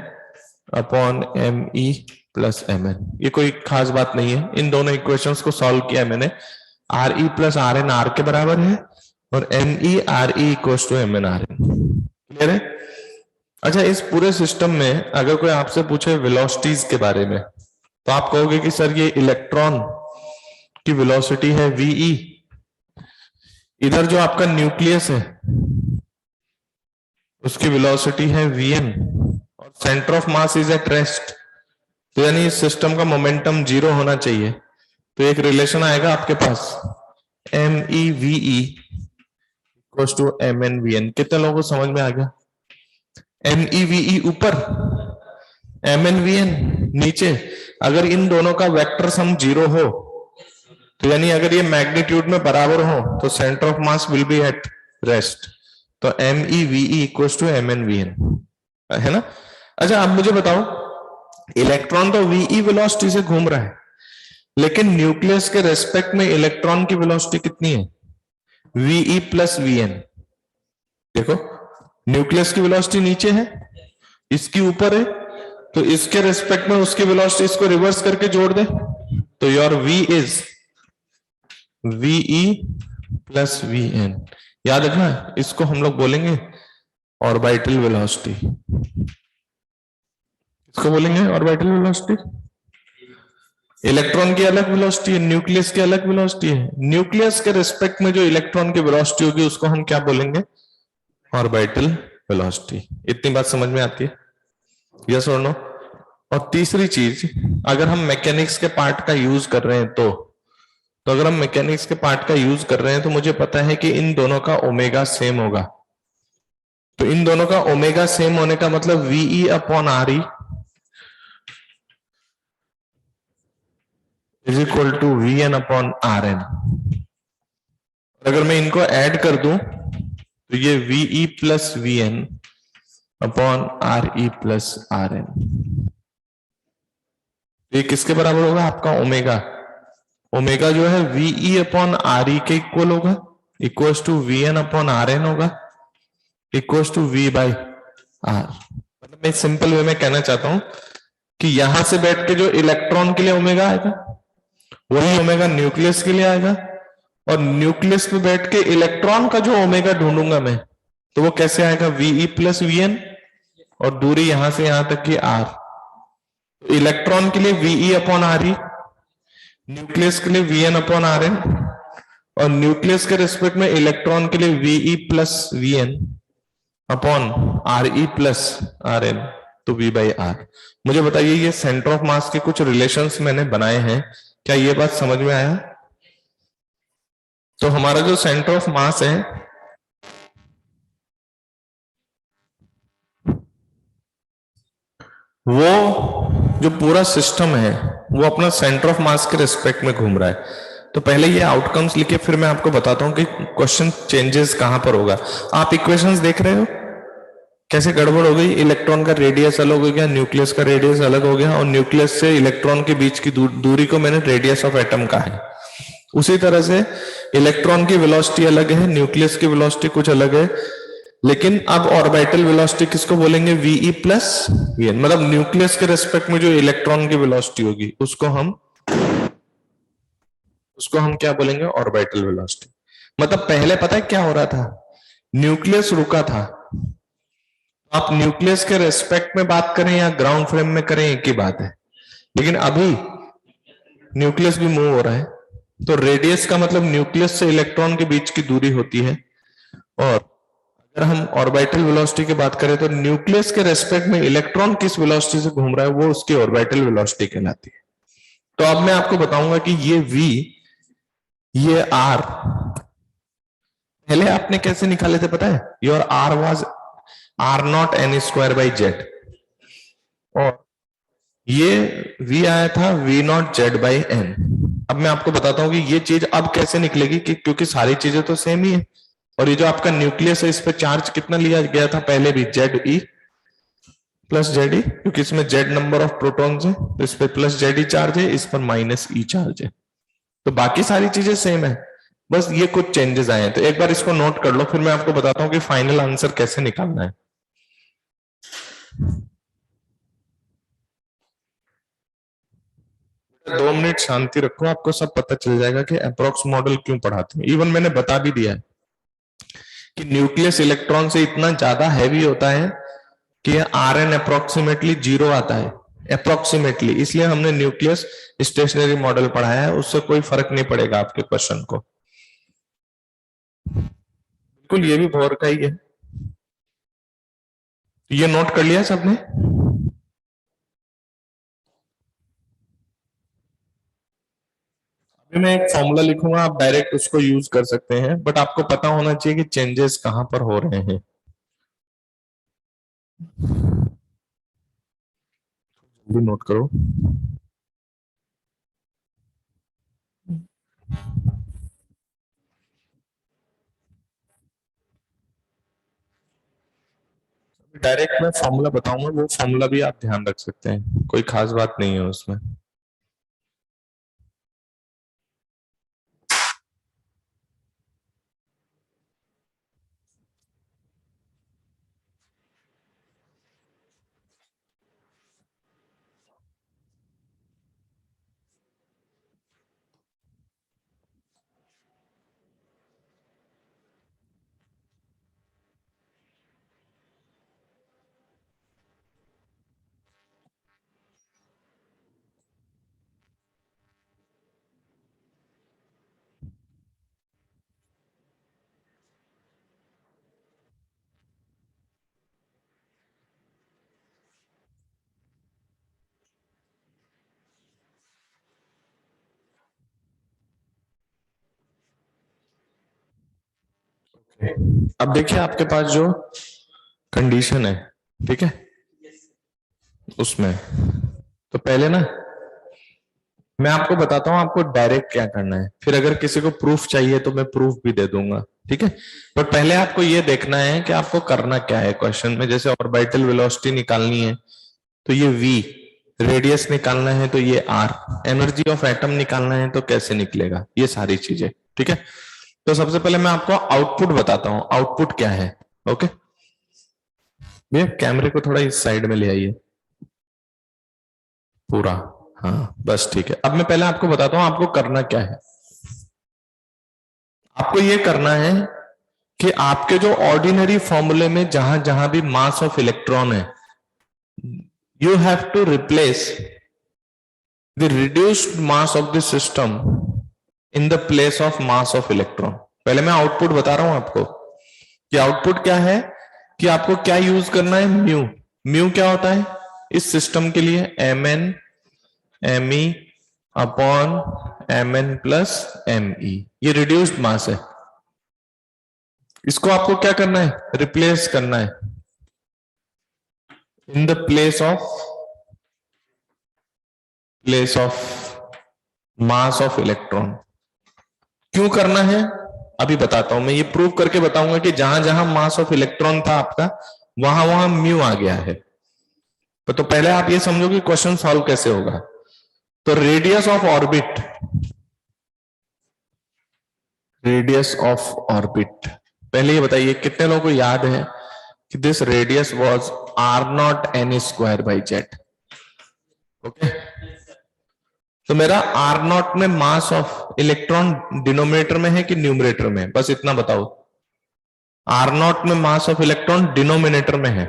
upon ME plus MN। ये कोई खास बात नहीं है, इन दोनों इक्वेशंस को सॉल्व किया मैंने। RE प्लस RN R के बराबर है और ME RE equals to MN RN। Clear है? अच्छा, इस पूरे सिस्टम में अगर कोई आपसे पूछे वेलोसिटीज के बारे में तो आप कहोगे कि सर ये इलेक्ट्रॉन की वेलोसिटी है VE, इधर जो आपका न्यूक्लियस है उसकी वेलोसिटी है VN, और centre of mass is at rest. तो यानी इस सिस्टम का मोमेंटम 0 होना चाहिए। तो एक रिलेशन आएगा आपके पास MEVE इक्वल्स टू MNVN। कितने लोगों को समझ में आ गया? MEVE ऊपर, MNVN नीचे। अगर इन दोनों का वेक्टर सम 0 हो तो यानी अगर ये मैग्नीट्यूड में बराबर हो तो centre of mass will be at rest. तो MEVE इक्वल्स टू MNVN, है ना? अच्छा, अब मुझे बताओ, इलेक्ट्रॉन तो VE वेलोसिटी से घूम रहा है, लेकिन न्यूक्लियस के रेस्पेक्ट में इलेक्ट्रॉन की वेलोसिटी कितनी है? VE plus VN। देखो, न्यूक्लियस की वेलोसिटी नीचे है, इसकी ऊपर है, तो इसके रेस्पेक्ट में उसकी वेलोसिटी इसको रिवर्स करके जोड़ दे तो your V is VE plus VN। याद रखना, इसको हम लोग बोलेंगे ऑर्बिटल वेलोसिटी। इसको बोलेंगे ऑर्बिटल वेलोसिटी। इलेक्ट्रॉन की अलग वेलोसिटी है, न्यूक्लियस की अलग वेलोसिटी है। न्यूक्लियस के रिस्पेक्ट में जो इलेक्ट्रॉन की वेलोसिटी होगी उसको हम क्या बोलेंगे? Orbital velocity. इतनी बात समझ में आती है? यस और नो? और तीसरी चीज, अगर हम मैकेनिक्स के पार्ट का यूज कर रहे हैं तो अगर हम मैकेनिक्स के पार्ट का यूज कर रहे हैं तो मुझे पता है कि इन दोनों का ओमेगा सेम होगा। तो इन दोनों का ओमेगा सेम होने का मतलब VE upon RE is equal to VN upon RN। अगर मैं इनको ऐड कर दूं तो ये VE plus VN upon RE plus RN, ये किसके बराबर होगा? आपका ओमेगा। ओमेगा जो है VE अपॉन RE के इक्वल होगा, equals to VN upon RN होगा, equals to V by R। मतलब मैं सिंपल वे में कहना चाहता हूं कि यहां से बैठ के जो इलेक्ट्रॉन के लिए ओमेगा आएगा वही ओमेगा न्यूक्लियस के लिए आएगा, और न्यूक्लियस पे बैठ के इलेक्ट्रॉन का जो ओमेगा ढूंढूंगा मैं तो वो कैसे आएगा? VE प्लस VN, और दूरी यहां से यहां तक की R। तो इलेक्ट्रॉन के लिए VE अपॉन RE, न्यूक्लियस के लिए VN अपॉन RN, और न्यूक्लियस के रिस्पेक्ट में इलेक्ट्रॉन के लिए VE plus VN upon RE plus RN। तो V बाई आर। मुझे बताइए ये सेंटर ऑफ मास के कुछ रिलेशंस मैंने बनाए हैं, क्या ये बात समझ में आया? तो हमारा जो सेंटर ऑफ मास है वो जो पूरा सिस्टम है वो अपना सेंटर ऑफ मास के रिस्पेक्ट में घूम रहा है। तो पहले ये आउटकम्स लिखे, फिर मैं आपको बताता हूं कि क्वेश्चन चेंजेस कहां पर होगा। आप इक्वेशंस देख रहे हो कैसे गड़बड़ हो गई? इलेक्ट्रॉन का रेडियस अलग हो गया, न्यूक्लियस का रेडियस अलग हो गया, और न्यूक्लियस से इलेक्ट्रॉन के बीच की दूरी को मैंने रेडियस ऑफ एटम कहा है। उसी तरह से इलेक्ट्रॉन की वेलोसिटी अलग है, न्यूक्लियस की वेलोसिटी कुछ अलग है, लेकिन अब ऑर्बिटल वेलोसिटी किसको बोलेंगे? VE plus VN. मतलब न्यूक्लियस के रेस्पेक्ट में जो इलेक्ट्रॉन की वेलोसिटी होगी उसको हम क्या बोलेंगे? Orbital velocity. मतलब पहले पता है क्या हो रहा था? न्यूक्लियस रुका था। आप न्यूक्लियस के रेस्पेक्ट में बात करें या ग्राउंड फ्रेम में करें एक ही बात है, लेकिन अभी न्यूक्लियस भी मूव हो रहा है। तो रेडियस का मतलब न्यूक्लियस से इलेक्ट्रॉन के बीच की दूरी होती है, और अगर हम ऑर्बिटल वेलोसिटी की बात करें तो न्यूक्लियस के रेस्पेक्ट में इलेक्ट्रॉन किस वेलोसिटी से घूम रहा है वो उसकी ऑर्बिटल वेलोसिटी कहलाती है। तो अब मैं आपको बताऊंगा कि ये V, ये R पहले आपने कैसे निकाले थे पता है? Your R was R naught N square by Z, और ये V आया था V naught Z by N. अब मैं आपको बताता हूं कि ये चीज अब कैसे निकलेगी, कि क्योंकि सारी चीजें तो सेम ही है, और ये जो आपका न्यूक्लियस है इस पे चार्ज कितना लिया गया था पहले भी? जेड ई प्लस जेड ई, क्योंकि इसमें जेड नंबर ऑफ प्रोटॉन्स है, तो इस पे प्लस जेड ई चार्ज है, इस पर माइनस ई चार्ज है। तो बाकी सारी चीजें सेम है, बस ये कुछ चेंजेस आए हैं। तो एक बार इसको नोट कर लो, फिर मैं आपको बताता हूं कि फाइनल आंसर कैसे निकालना है। 2 मिनट शांति रखो, आपको सब पता चल जाएगा कि अप्रोक्स मॉडल क्यों पढ़ाते हैं। इवन मैंने बता भी दिया है कि न्यूक्लियस इलेक्ट्रॉन से इतना ज्यादा हैवी होता है कि आर एन अप्रोक्सीमेटली 0 आता है, अप्रोक्सीमेटली। इसलिए हमने न्यूक्लियस स्टेशनरी मॉडल पढ़ाया है, उससे कोई फर्क नहीं पड़ेगा आपके क्वेश्चन को। बिल्कुल ये भी बोर का ही है। ये नोट कर लिया सबने? अभी मैं एक फॉर्मूला लिखूंगा, आप डायरेक्ट उसको यूज कर सकते हैं, बट आपको पता होना चाहिए कि चेंजेस कहां पर हो रहे हैं। जल्दी नोट करो। डायरेक्ट मैं फॉर्मूला बताऊंगा, वो फॉर्मूला भी आप ध्यान रख सकते हैं, कोई खास बात नहीं है उसमें। अब देखिए आपके पास जो कंडीशन है, ठीक है, उसमें तो पहले ना मैं आपको बताता हूं आपको डायरेक्ट क्या करना है, फिर अगर किसी को प्रूफ चाहिए तो मैं प्रूफ भी दे दूंगा, ठीक है। पर पहले आपको ये देखना है कि आपको करना क्या है क्वेश्चन में। जैसे ऑर्बिटल वेलोसिटी निकालनी है तो ये V, रेडियस निकालना है तो ये R, एनर्जी ऑफ एटम निकालना है तो कैसे निकलेगा, ये सारी चीजें, ठीक है। तो सबसे पहले मैं आपको आउटपुट बताता हूं, आउटपुट क्या है। ओके भैया कैमरे को थोड़ा इस साइड में ले आइए पूरा, हाँ बस ठीक है। अब मैं पहले आपको बताता हूं आपको करना क्या है। आपको ये करना है कि आपके जो ऑर्डिनरी फॉर्मूले में जहां जहां भी मास ऑफ इलेक्ट्रॉन है, you have to replace the reduced mass of the system in the place of mass of electron. पहले मैं आउटपुट बता रहा हूं आपको कि आउटपुट क्या है, कि आपको क्या यूज करना है, म्यू। म्यू क्या होता है इस सिस्टम के लिए? mn me upon mn plus me, ये रिड्यूस्ड मास है। इसको आपको क्या करना है? रिप्लेस करना है इन the place of mass of electron. क्यों करना है अभी बताता हूं मैं, ये प्रूव करके बताऊंगा कि जहां जहां मास ऑफ इलेक्ट्रॉन था आपका, वहां वहां म्यू आ गया है। तो पहले आप ये समझो कि क्वेश्चन सॉल्व कैसे होगा। तो रेडियस ऑफ ऑर्बिट, पहले ये बताइए कितने लोगों को याद है कि this radius was r0 n² z। Okay, तो मेरा r0 में मास ऑफ इलेक्ट्रॉन डिनोमिनेटर में है कि न्यूमरेटर में? बस इतना बताओ। r0 में मास ऑफ इलेक्ट्रॉन डिनोमिनेटर में है।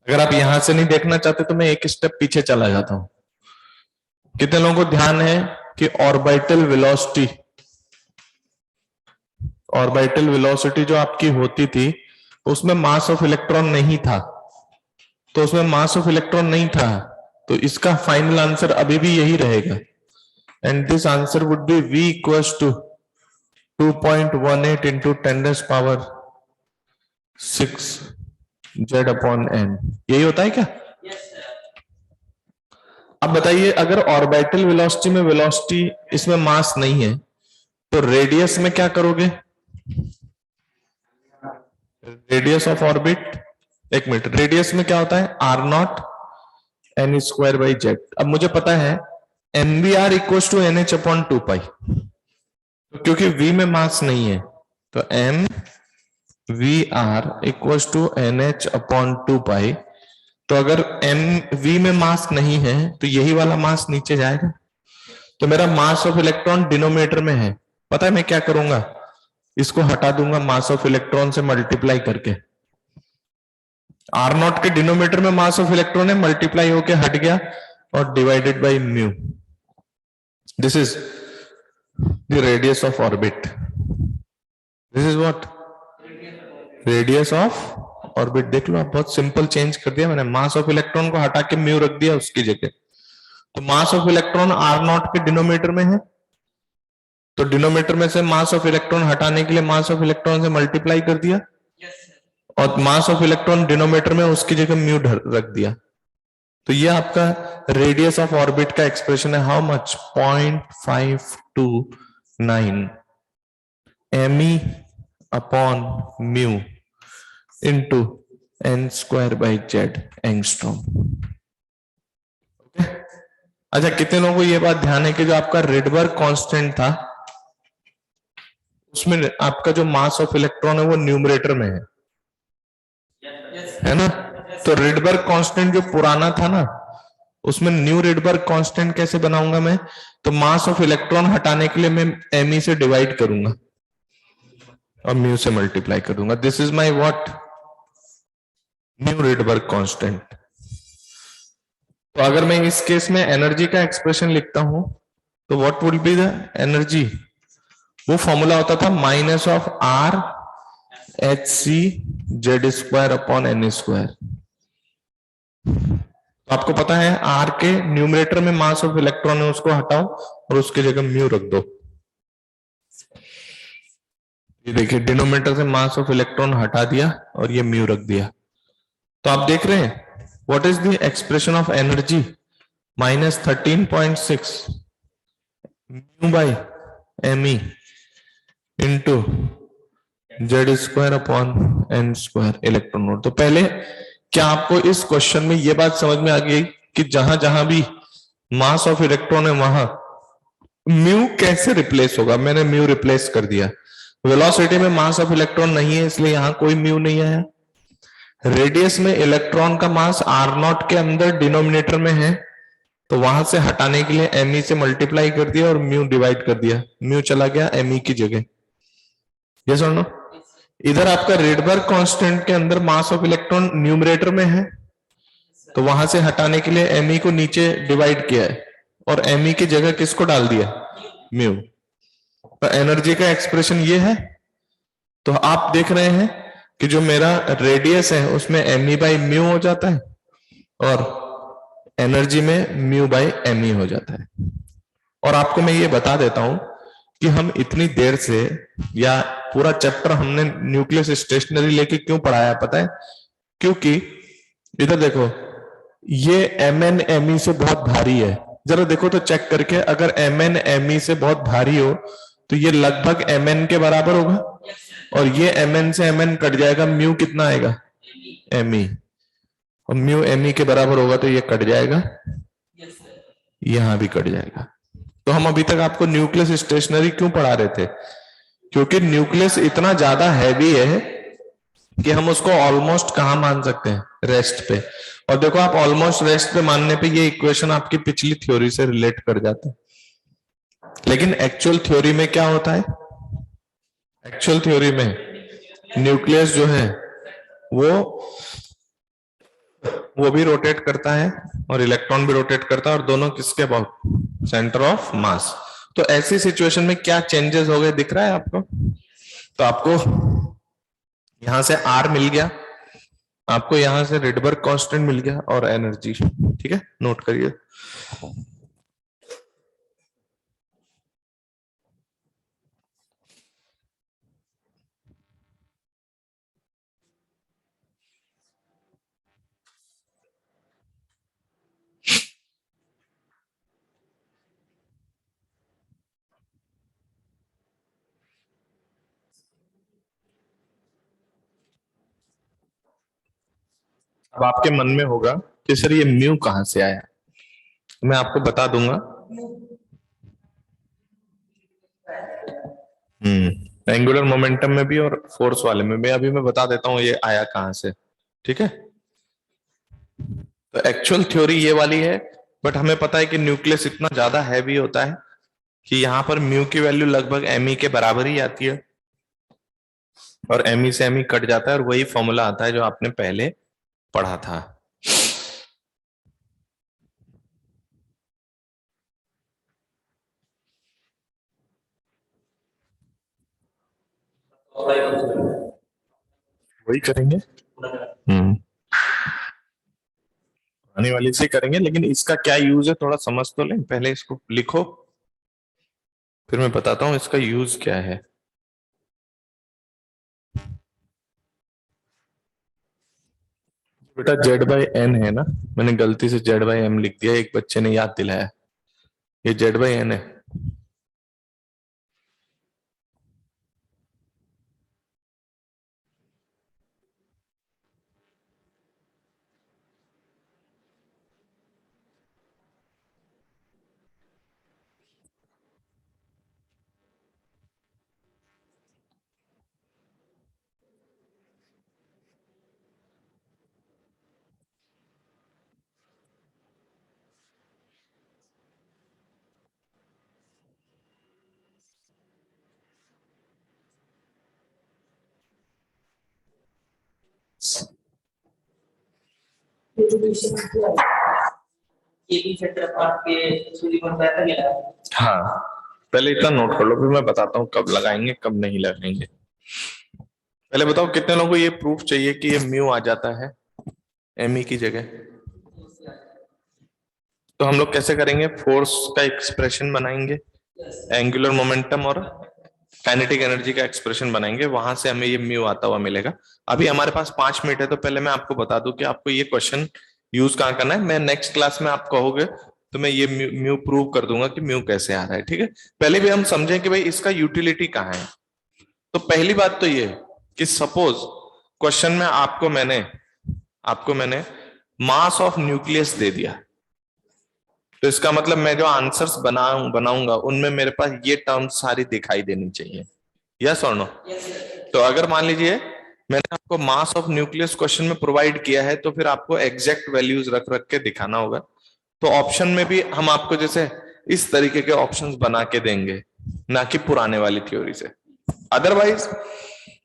अगर आप यहां से नहीं देखना चाहते तो मैं एक स्टेप पीछे चला जाता हूं। कितने लोगों को ध्यान है कि ऑर्बिटल वेलोसिटी जो आपकी होती थी उसमें मास ऑफ इलेक्ट्रॉन नहीं था? तो उसमें मास ऑफ इलेक्ट्रॉन नहीं था, तो इसका फाइनल आंसर अभी भी यही रहेगा। And this answer would be v equals to 2.18 into 10⁻6 z upon n। यही होता है क्या? अब बताइए, अगर ऑर्बिटल वेलोसिटी में वेलोसिटी इसमें मास नहीं है तो रेडियस में क्या करोगे? रेडियस ऑफ ऑर्बिट, एक मिनट, रेडियस में क्या होता है? r0 n² z। अब मुझे पता है mvr equal to nh upon 2 pi, क्योंकि v में मास नहीं है तो m vr equal to nh upon 2 pi. तो अगर v में मास नहीं है तो यही वाला मास नीचे जाएगा। तो मेरा मास ऑफ इलेक्ट्रॉन डिनोमिनेटर में है, पता है मैं क्या करूंगा? इसको हटा दूंगा मास ऑफ इलेक्ट्रॉन से मल्टीप्लाई करके। r0 के डिनोमिनेटर में मास ऑफ इलेक्ट्रॉन है, मल्टीप्लाई होके हट गया और divided by mu. This is the radius of orbit. This is what? Radius of orbit. देख लो, आप बहुत सिंपल चेंज कर दिया मैंने, मास ऑफ इलेक्ट्रॉन को हटा के म्यू रख दिया उसकी जगह। तो मास ऑफ इलेक्ट्रॉन r0 के डिनोमिनेटर में है, तो डिनोमिनेटर में से मास ऑफ इलेक्ट्रॉन हटाने के लिए मास ऑफ इलेक्ट्रॉन से मल्टीप्लाई कर दिया, और मास ऑफ इलेक्ट्रॉन डिनोमिनेटर में उसकी जगह म्यू रख दिया। तो ये आपका रेडियस ऑफ ऑर्बिट का एक्सप्रेशन है। How much? 0.529 me upon mu into n²/z angstrom. Okay, अच्छा, कितने लोगों को ये बात ध्यान है कि जो आपका रिडबर्ग कांस्टेंट था उसमें आपका जो मास ऑफ इलेक्ट्रॉन है वो न्यूमरेटर में है ना? तो रिडबर्ग कांस्टेंट जो पुराना था ना, उसमें न्यू रिडबर्ग कांस्टेंट कैसे बनाऊंगा मैं? तो मास ऑफ इलेक्ट्रॉन हटाने के लिए मैं me से डिवाइड करूंगा और म्यू से मल्टीप्लाई कर दूंगा। This is my what? New Rydberg constant. तो अगर मैं इस केस में एनर्जी का एक्सप्रेशन लिखता हूं तो what will be the energy? वो फॉर्मूला होता था minus of r hc² upon n²। तो आपको पता है r के न्यूमरेटर में मास ऑफ इलेक्ट्रॉन है, उसको हटाओ और उसकी जगह म्यू रख दो। ये देखिए, डिनोमिनेटर से मास ऑफ इलेक्ट्रॉन हटा दिया और ये म्यू रख दिया। तो आप देख रहे हैं what is the expression of energy? -13.6 mu by me into z² upon n² electron volt. तो पहले क्या आपको इस क्वेश्चन में ये बात समझ में आ गई कि जहां जहां भी मास ऑफ इलेक्ट्रॉन है वहां म्यू कैसे रिप्लेस होगा? मैंने म्यू रिप्लेस कर दिया। वेलोसिटी में मास ऑफ इलेक्ट्रॉन नहीं है इसलिए यहां कोई म्यू नहीं आया। रेडियस में इलेक्ट्रॉन का मास r0 के अंदर डिनोमिनेटर में है, तो वहां से हटाने के लिए me से मल्टीप्लाई कर दिया और म्यू डिवाइड कर दिया, म्यू चला गया me की जगह। यस और नो? इधर आपका रिडबर्ग कांस्टेंट के अंदर मास ऑफ इलेक्ट्रॉन न्यूमरेटर में है, तो वहां से हटाने के लिए me को नीचे डिवाइड किया है और me की जगह किसको डाल दिया? म्यू। तो एनर्जी का एक्सप्रेशन ये है। तो आप देख रहे हैं कि जो मेरा रेडियस है उसमें एम ई बाई म्यू हो जाता है और एनर्जी में म्यू बाई एम ई हो जाता है। और आपको मैं ये बता देता हूं कि हम इतनी देर से या पूरा चैप्टर हमने न्यूक्लियस स्टेशनरी लेके क्यों पढ़ाया पता है? क्योंकि इधर देखो, ये एम एन एम ई से बहुत भारी है। जरा देखो तो चेक करके, अगर एम एन एम ई से बहुत भारी हो तो ये लगभग एम एन के बराबर होगा, और ये एम एन से एम एन कट जाएगा, म्यू कितना आएगा? M E. और म्यू एम ई के बराबर होगा तो ये कट जाएगा, यहां भी कट जाएगा। तो हम अभी तक आपको न्यूक्लियस स्टेशनरी क्यों पढ़ा रहे थे? क्योंकि न्यूक्लियस इतना ज्यादा हैवी है कि हम उसको ऑलमोस्ट कहां मान सकते हैं? रेस्ट पे। और देखो, आप ऑलमोस्ट रेस्ट पे मानने पे ये इक्वेशन आपकी पिछली थ्योरी से रिलेट कर जाते हैं। लेकिन एक्चुअल थ्योरी में क्या होता है? एक्चुअल थ्योरी में न्यूक्लियस जो है वो भी रोटेट करता है और इलेक्ट्रॉन भी रोटेट करता है, और दोनों किसके अबाउट? Centre of mass. तो ऐसी सिचुएशन में क्या चेंजेस हो गए दिख रहा है आपको? तो आपको यहां से आर मिल गया, आपको यहां से रिडबर्ग कांस्टेंट मिल गया और एनर्जी। ठीक है, नोट करिए। अब आपके मन में होगा कि सर ये म्यू कहां से आया? मैं आपको बता दूंगा। एंगुलर मोमेंटम में भी और फोर्स वाले में भी अभी मैं बता देता हूं ये आया कहां से। ठीक है, तो एक्चुअल थ्योरी ये वाली है, बट हमें पता है कि न्यूक्लियस इतना ज्यादा हैवी होता है कि यहां पर म्यू की वैल्यू लगभग एम ई के बराबर ही आती है, और एम ई से एम ई कट जाता है, और वही फॉर्मूला आता है जो आपने पहले पढ़ा था। वही करेंगे। आने वाली से करेंगे, लेकिन इसका क्या यूज है थोड़ा समझ तो लें, पहले इसको लिखो फिर मैं बताता हूं इसका यूज क्या है। बेटा जेड बाई एन है ना, मैंने गलती से जेड बाई एम लिख दिया, एक बच्चे ने याद दिलाया। ये जेड बाई एन है। हाँ, पहले इतना नोट कर लो फिर मैं बताता हूँ कब लगाएंगे कब नहीं लगाएंगे। पहले बताओ कितने लोगों को ये प्रूफ चाहिए कि ये म्यू आ जाता है एम ई की जगह? तो हम लोग कैसे करेंगे? फोर्स का एक्सप्रेशन बनाएंगे, एंगुलर मोमेंटम और काइनेटिक एनर्जी का एक्सप्रेशन बनाएंगे, वहां से हमें ये म्यू आता हुआ मिलेगा। अभी हमारे पास 5 मिनट है, तो पहले मैं आपको बता दूं कि आपको ये क्वेश्चन यूज कहाँ करना है। मैं नेक्स्ट क्लास में आप कहोगे तो मैं ये म्यू प्रूव कर दूंगा कि म्यू कैसे आ रहा है। ठीक है, पहले भी हम समझें कि भाई इसका यूटिलिटी कहाँ है। तो पहली बात तो ये कि सपोज क्वेश्चन में आपको मैंने मास ऑफ न्यूक्लियस दे दिया, तो इसका मतलब मैं जो आंसर्स बनाऊंगा उनमें मेरे पास ये टर्म्स सारी दिखाई देनी चाहिए। यस और नो? तो अगर मान लीजिए मैंने आपको मास ऑफ न्यूक्लियस क्वेश्चन में प्रोवाइड किया है, तो फिर आपको एग्जैक्ट वैल्यूज रख रख के दिखाना होगा। तो ऑप्शन में भी हम आपको जैसे इस तरीके के ऑप्शंस बना के देंगे, ना कि पुराने वाली थ्योरी से। अदरवाइज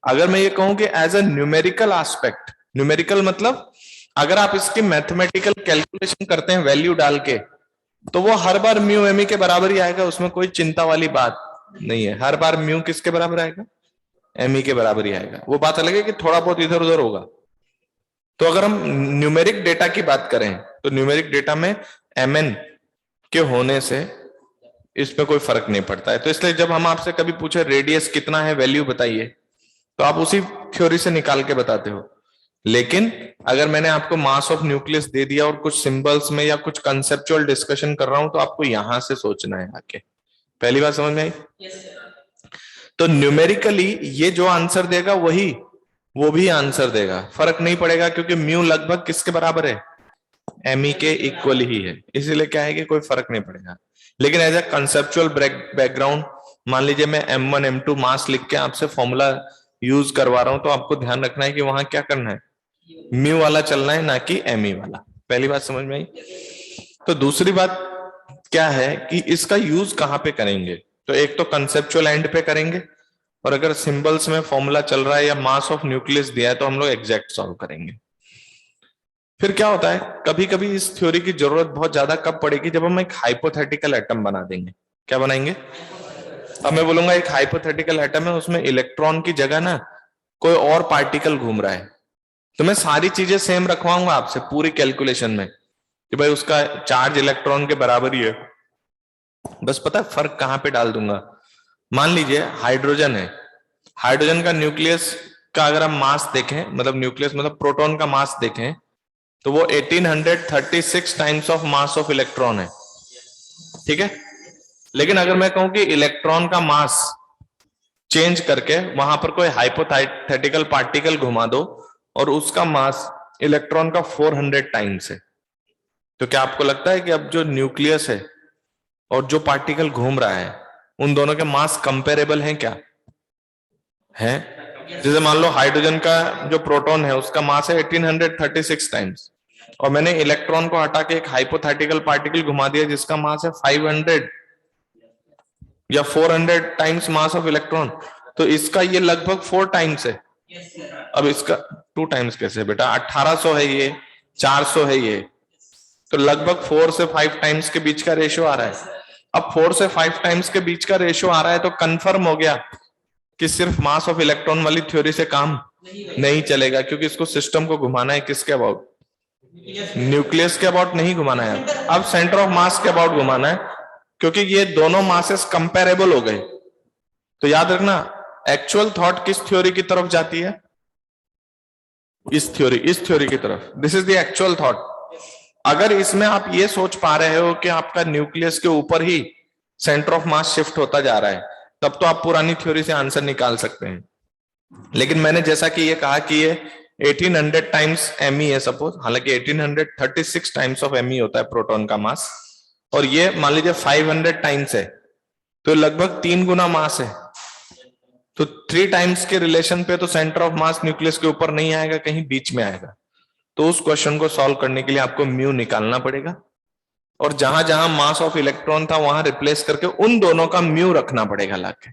अगर मैं ये कहूं कि as a numerical aspect, numerical मतलब अगर आप इसकी मैथमेटिकल कैलकुलेशन करते हैं वैल्यू डाल के, तो वो हर बार म्यू एम के बराबर ही आएगा, उसमें कोई चिंता वाली बात नहीं है। हर बार म्यू किसके बराबर आएगा? एमई के बराबर ही आएगा। वो बात अलग है कि थोड़ा बहुत इधर उधर होगा। तो अगर हम न्यूमेरिक डेटा की बात करें तो न्यूमेरिक डेटा में एमएन के होने से इसमें कोई फर्क नहीं पड़ता है। तो इसलिए जब हम आपसे कभी पूछे रेडियस कितना है, वैल्यू बताइए, तो आप उसी थ्योरी से निकाल के बताते हो। लेकिन अगर मैंने आपको मास ऑफ न्यूक्लियस दे दिया और कुछ सिंबल्स में या कुछ कंसेप्चुअल डिस्कशन कर रहा हूं, तो आपको यहां से सोचना है आके। पहली बात समझ में आई? तो न्यूमेरिकली ये जो आंसर देगा वही वो भी आंसर देगा, फर्क नहीं पड़ेगा, क्योंकि म्यू लगभग किसके बराबर है, एमई के इक्वल ही है। इसीलिए क्या है कि कोई फर्क नहीं पड़ेगा। लेकिन एज ए कंसेप्चुअल बैकग्राउंड, मान लीजिए मैं M1 M2 मास लिख के आपसे फॉर्मूला यूज करवा रहा हूं, तो आपको ध्यान रखना है कि वहां क्या करना है, म्यू वाला चलना है, ना कि एमई वाला। पहली बात समझ में आई? तो दूसरी बात क्या है कि इसका यूज कहां पे करेंगे? तो एक तो कंसेप्चुअल एंड पे करेंगे, और अगर सिंबल्स में फॉर्मूला चल रहा है या मास ऑफ न्यूक्लियस दिया है तो हम लोग एग्जैक्ट सॉल्व करेंगे। फिर क्या होता है, कभी कभी इस थ्योरी की जरूरत बहुत ज्यादा कब पड़ेगी, जब हम एक हाइपोथेटिकल एटम बना देंगे। क्या बनाएंगे? अब मैं बोलूंगा एक हाइपोथेटिकल एटम है, उसमें इलेक्ट्रॉन की जगह ना कोई और पार्टिकल घूम रहा है, तो मैं सारी चीजें सेम रखवाऊंगा आपसे पूरी कैलकुलेशन में कि भाई उसका चार्ज इलेक्ट्रॉन के बराबर ही है। बस पता है फर्क कहां पे डाल दूंगा। मान लीजिए हाइड्रोजन है, हाइड्रोजन का न्यूक्लियस का अगर हम मास देखें, मतलब न्यूक्लियस मतलब प्रोटॉन का मास देखें, तो वो 1836 times of mass of electron है। ठीक है? लेकिन अगर मैं कहूं कि इलेक्ट्रॉन का मास चेंज करके वहां पर कोई हाइपोथेटिकल पार्टिकल घुमा दो और उसका मास इलेक्ट्रॉन का 400 टाइम्स है, तो क्या आपको लगता है कि अब जो न्यूक्लियस है और जो पार्टिकल घूम रहा है उन दोनों के मास कंपेरेबल हैं क्या? है? जैसे मान लो हाइड्रोजन का जो प्रोटॉन है उसका मास है 1836 टाइम्स, और मैंने इलेक्ट्रॉन को हटा के एक हाइपोथेटिकल पार्टिकल घुमा दिया जिसका मास है 500 या 400 टाइम्स मास ऑफ इलेक्ट्रॉन, तो इसका ये लगभग 4 टाइम्स है। अब इसका 2 टाइम्स कैसे बेटा? 1800 है ये, 400 है ये, तो लगभग 4 से 5 टाइम्स के बीच का रेशियो आ रहा है। अब 4 से 5 टाइम्स के बीच का रेशियो आ रहा है, तो कंफर्म हो गया कि सिर्फ मास ऑफ इलेक्ट्रॉन वाली थ्योरी से काम नहीं चलेगा, क्योंकि इसको सिस्टम को घुमाना है किसके अबाउट? न्यूक्लियस के अबाउट नहीं घुमाना है, अब सेंटर ऑफ मास के अबाउट घुमाना है, क्योंकि ये दोनों मासेस कंपेरेबल हो गए। तो याद रखना, एक्चुअल थॉट किस थ्योरी की तरफ जाती है? इस थ्योरी की तरफ। This is the actual thought. अगर इसमें आप ये सोच पा रहे हो कि आपका न्यूक्लियस के ऊपर ही सेंटर ऑफ मास शिफ्ट होता जा रहा है, तब तो आप पुरानी थ्योरी से आंसर निकाल सकते हैं। लेकिन मैंने जैसा कि ये कहा कि ये 1800 टाइम्स एमई है सपोज, हालांकि 1836 टाइम्स ऑफ एमई होता है प्रोटॉन का मास, और ये मान लीजिए 500 टाइम्स है, तो लगभग 3 गुना मास है। तो 3 टाइम्स के रिलेशन पे तो सेंटर ऑफ मास न्यूक्लियस के ऊपर नहीं आएगा, कहीं बीच में आएगा। तो उस क्वेश्चन को सॉल्व करने के लिए आपको म्यू निकालना पड़ेगा, और जहां जहां मास ऑफ इलेक्ट्रॉन था वहां रिप्लेस करके उन दोनों का म्यू रखना पड़ेगा लाके।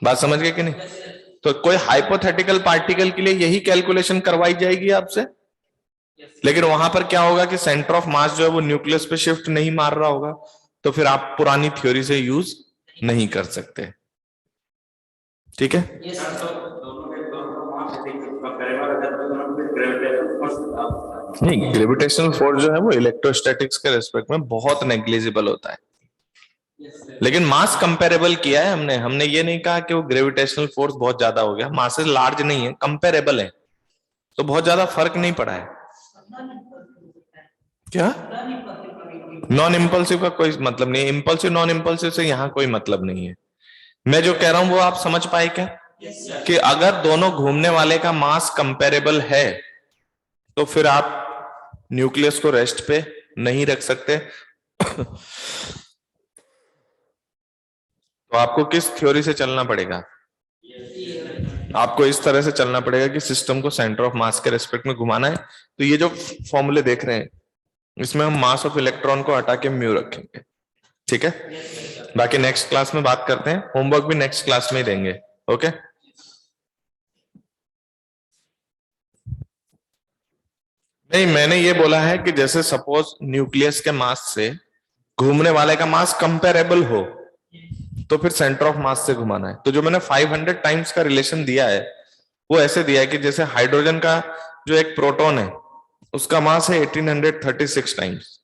बात समझ गए कि नहीं? तो कोई हाइपोथेटिकल पार्टिकल के लिए यही कैलकुलेशन करवाई जाएगी आपसे, लेकिन वहां पर क्या होगा कि सेंटर ऑफ मास जो है वो न्यूक्लियस पे शिफ्ट नहीं मार रहा होगा, तो फिर आप पुरानी थ्योरी से यूज नहीं कर सकते। ठीक है? नहीं, ग्रेविटेशनल फोर्स जो है वो इलेक्ट्रोस्टैटिक्स के रिस्पेक्ट में बहुत नेग्लिजिबल होता है, लेकिन मास कंपेरेबल किया है हमने। हमने ये नहीं कहा कि वो ग्रेविटेशनल फोर्स बहुत ज्यादा हो गया, मासेस लार्ज नहीं है, कंपेरेबल है, तो बहुत ज्यादा फर्क नहीं पड़ा है। क्या? नॉन इम्पल्सिव का कोई मतलब नहीं है, इम्पल्सिव नॉन इम्पल्सिव से यहाँ कोई मतलब नहीं है। मैं जो कह रहा हूं वो आप समझ पाए क्या? कि अगर दोनों घूमने वाले का मास कंपेरेबल है तो फिर आप न्यूक्लियस को रेस्ट पे नहीं रख सकते। तो आपको किस थ्योरी से चलना पड़ेगा? आपको इस तरह से चलना पड़ेगा कि सिस्टम को सेंटर ऑफ मास के रेस्पेक्ट में घुमाना है। तो ये जो फॉर्मूले देख रहे हैं इसमें हम मास ऑफ इलेक्ट्रॉन को हटा के म्यू रखेंगे। ठीक है? बाकी नेक्स्ट क्लास में बात करते हैं, होमवर्क भी नेक्स्ट क्लास में ही देंगे। ओके? नहीं, मैंने ये बोला है कि जैसे सपोज न्यूक्लियस के मास से घूमने वाले का मास कंपेरेबल हो, तो फिर सेंटर ऑफ मास से घुमाना है। तो जो मैंने 500 टाइम्स का रिलेशन दिया है वो ऐसे दिया है कि जैसे हाइड्रोजन का जो एक प्रोटॉन है उसका मास है 1836 टाइम्स,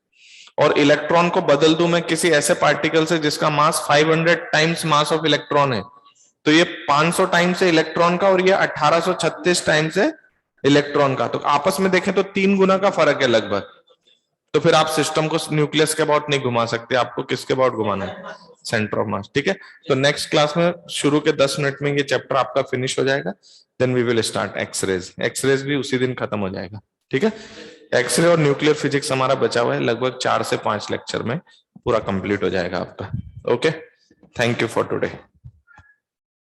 और इलेक्ट्रॉन को बदल दूं मैं किसी ऐसे पार्टिकल से जिसका मास 500 टाइम्स मास ऑफ इलेक्ट्रॉन है, तो ये 500 टाइम्स है इलेक्ट्रॉन का और ये 1836 टाइम्स है इलेक्ट्रॉन का। तो आपस में देखें तो 3 गुना का फर्क है लगभग। तो फिर आप सिस्टम को न्यूक्लियस के अबाउट नहीं घुमा सकते, आपको किसके अबाउट घुमाना है, सेंटर ऑफ मास। ठीक है, तो नेक्स्ट क्लास में शुरू के 10 मिनट में ये चैप्टर आपका फिनिश हो जाएगा। Then we will start exercise. Exercise भी उसी दिन खत्म हो जाएगा। ठीक है, एक्सरे और न्यूक्लियर फिजिक्स हमारा बचा हुआ है, लगभग 4 से 5 लेक्चर में पूरा कंप्लीट हो जाएगा आपका। Okay, thank you for today.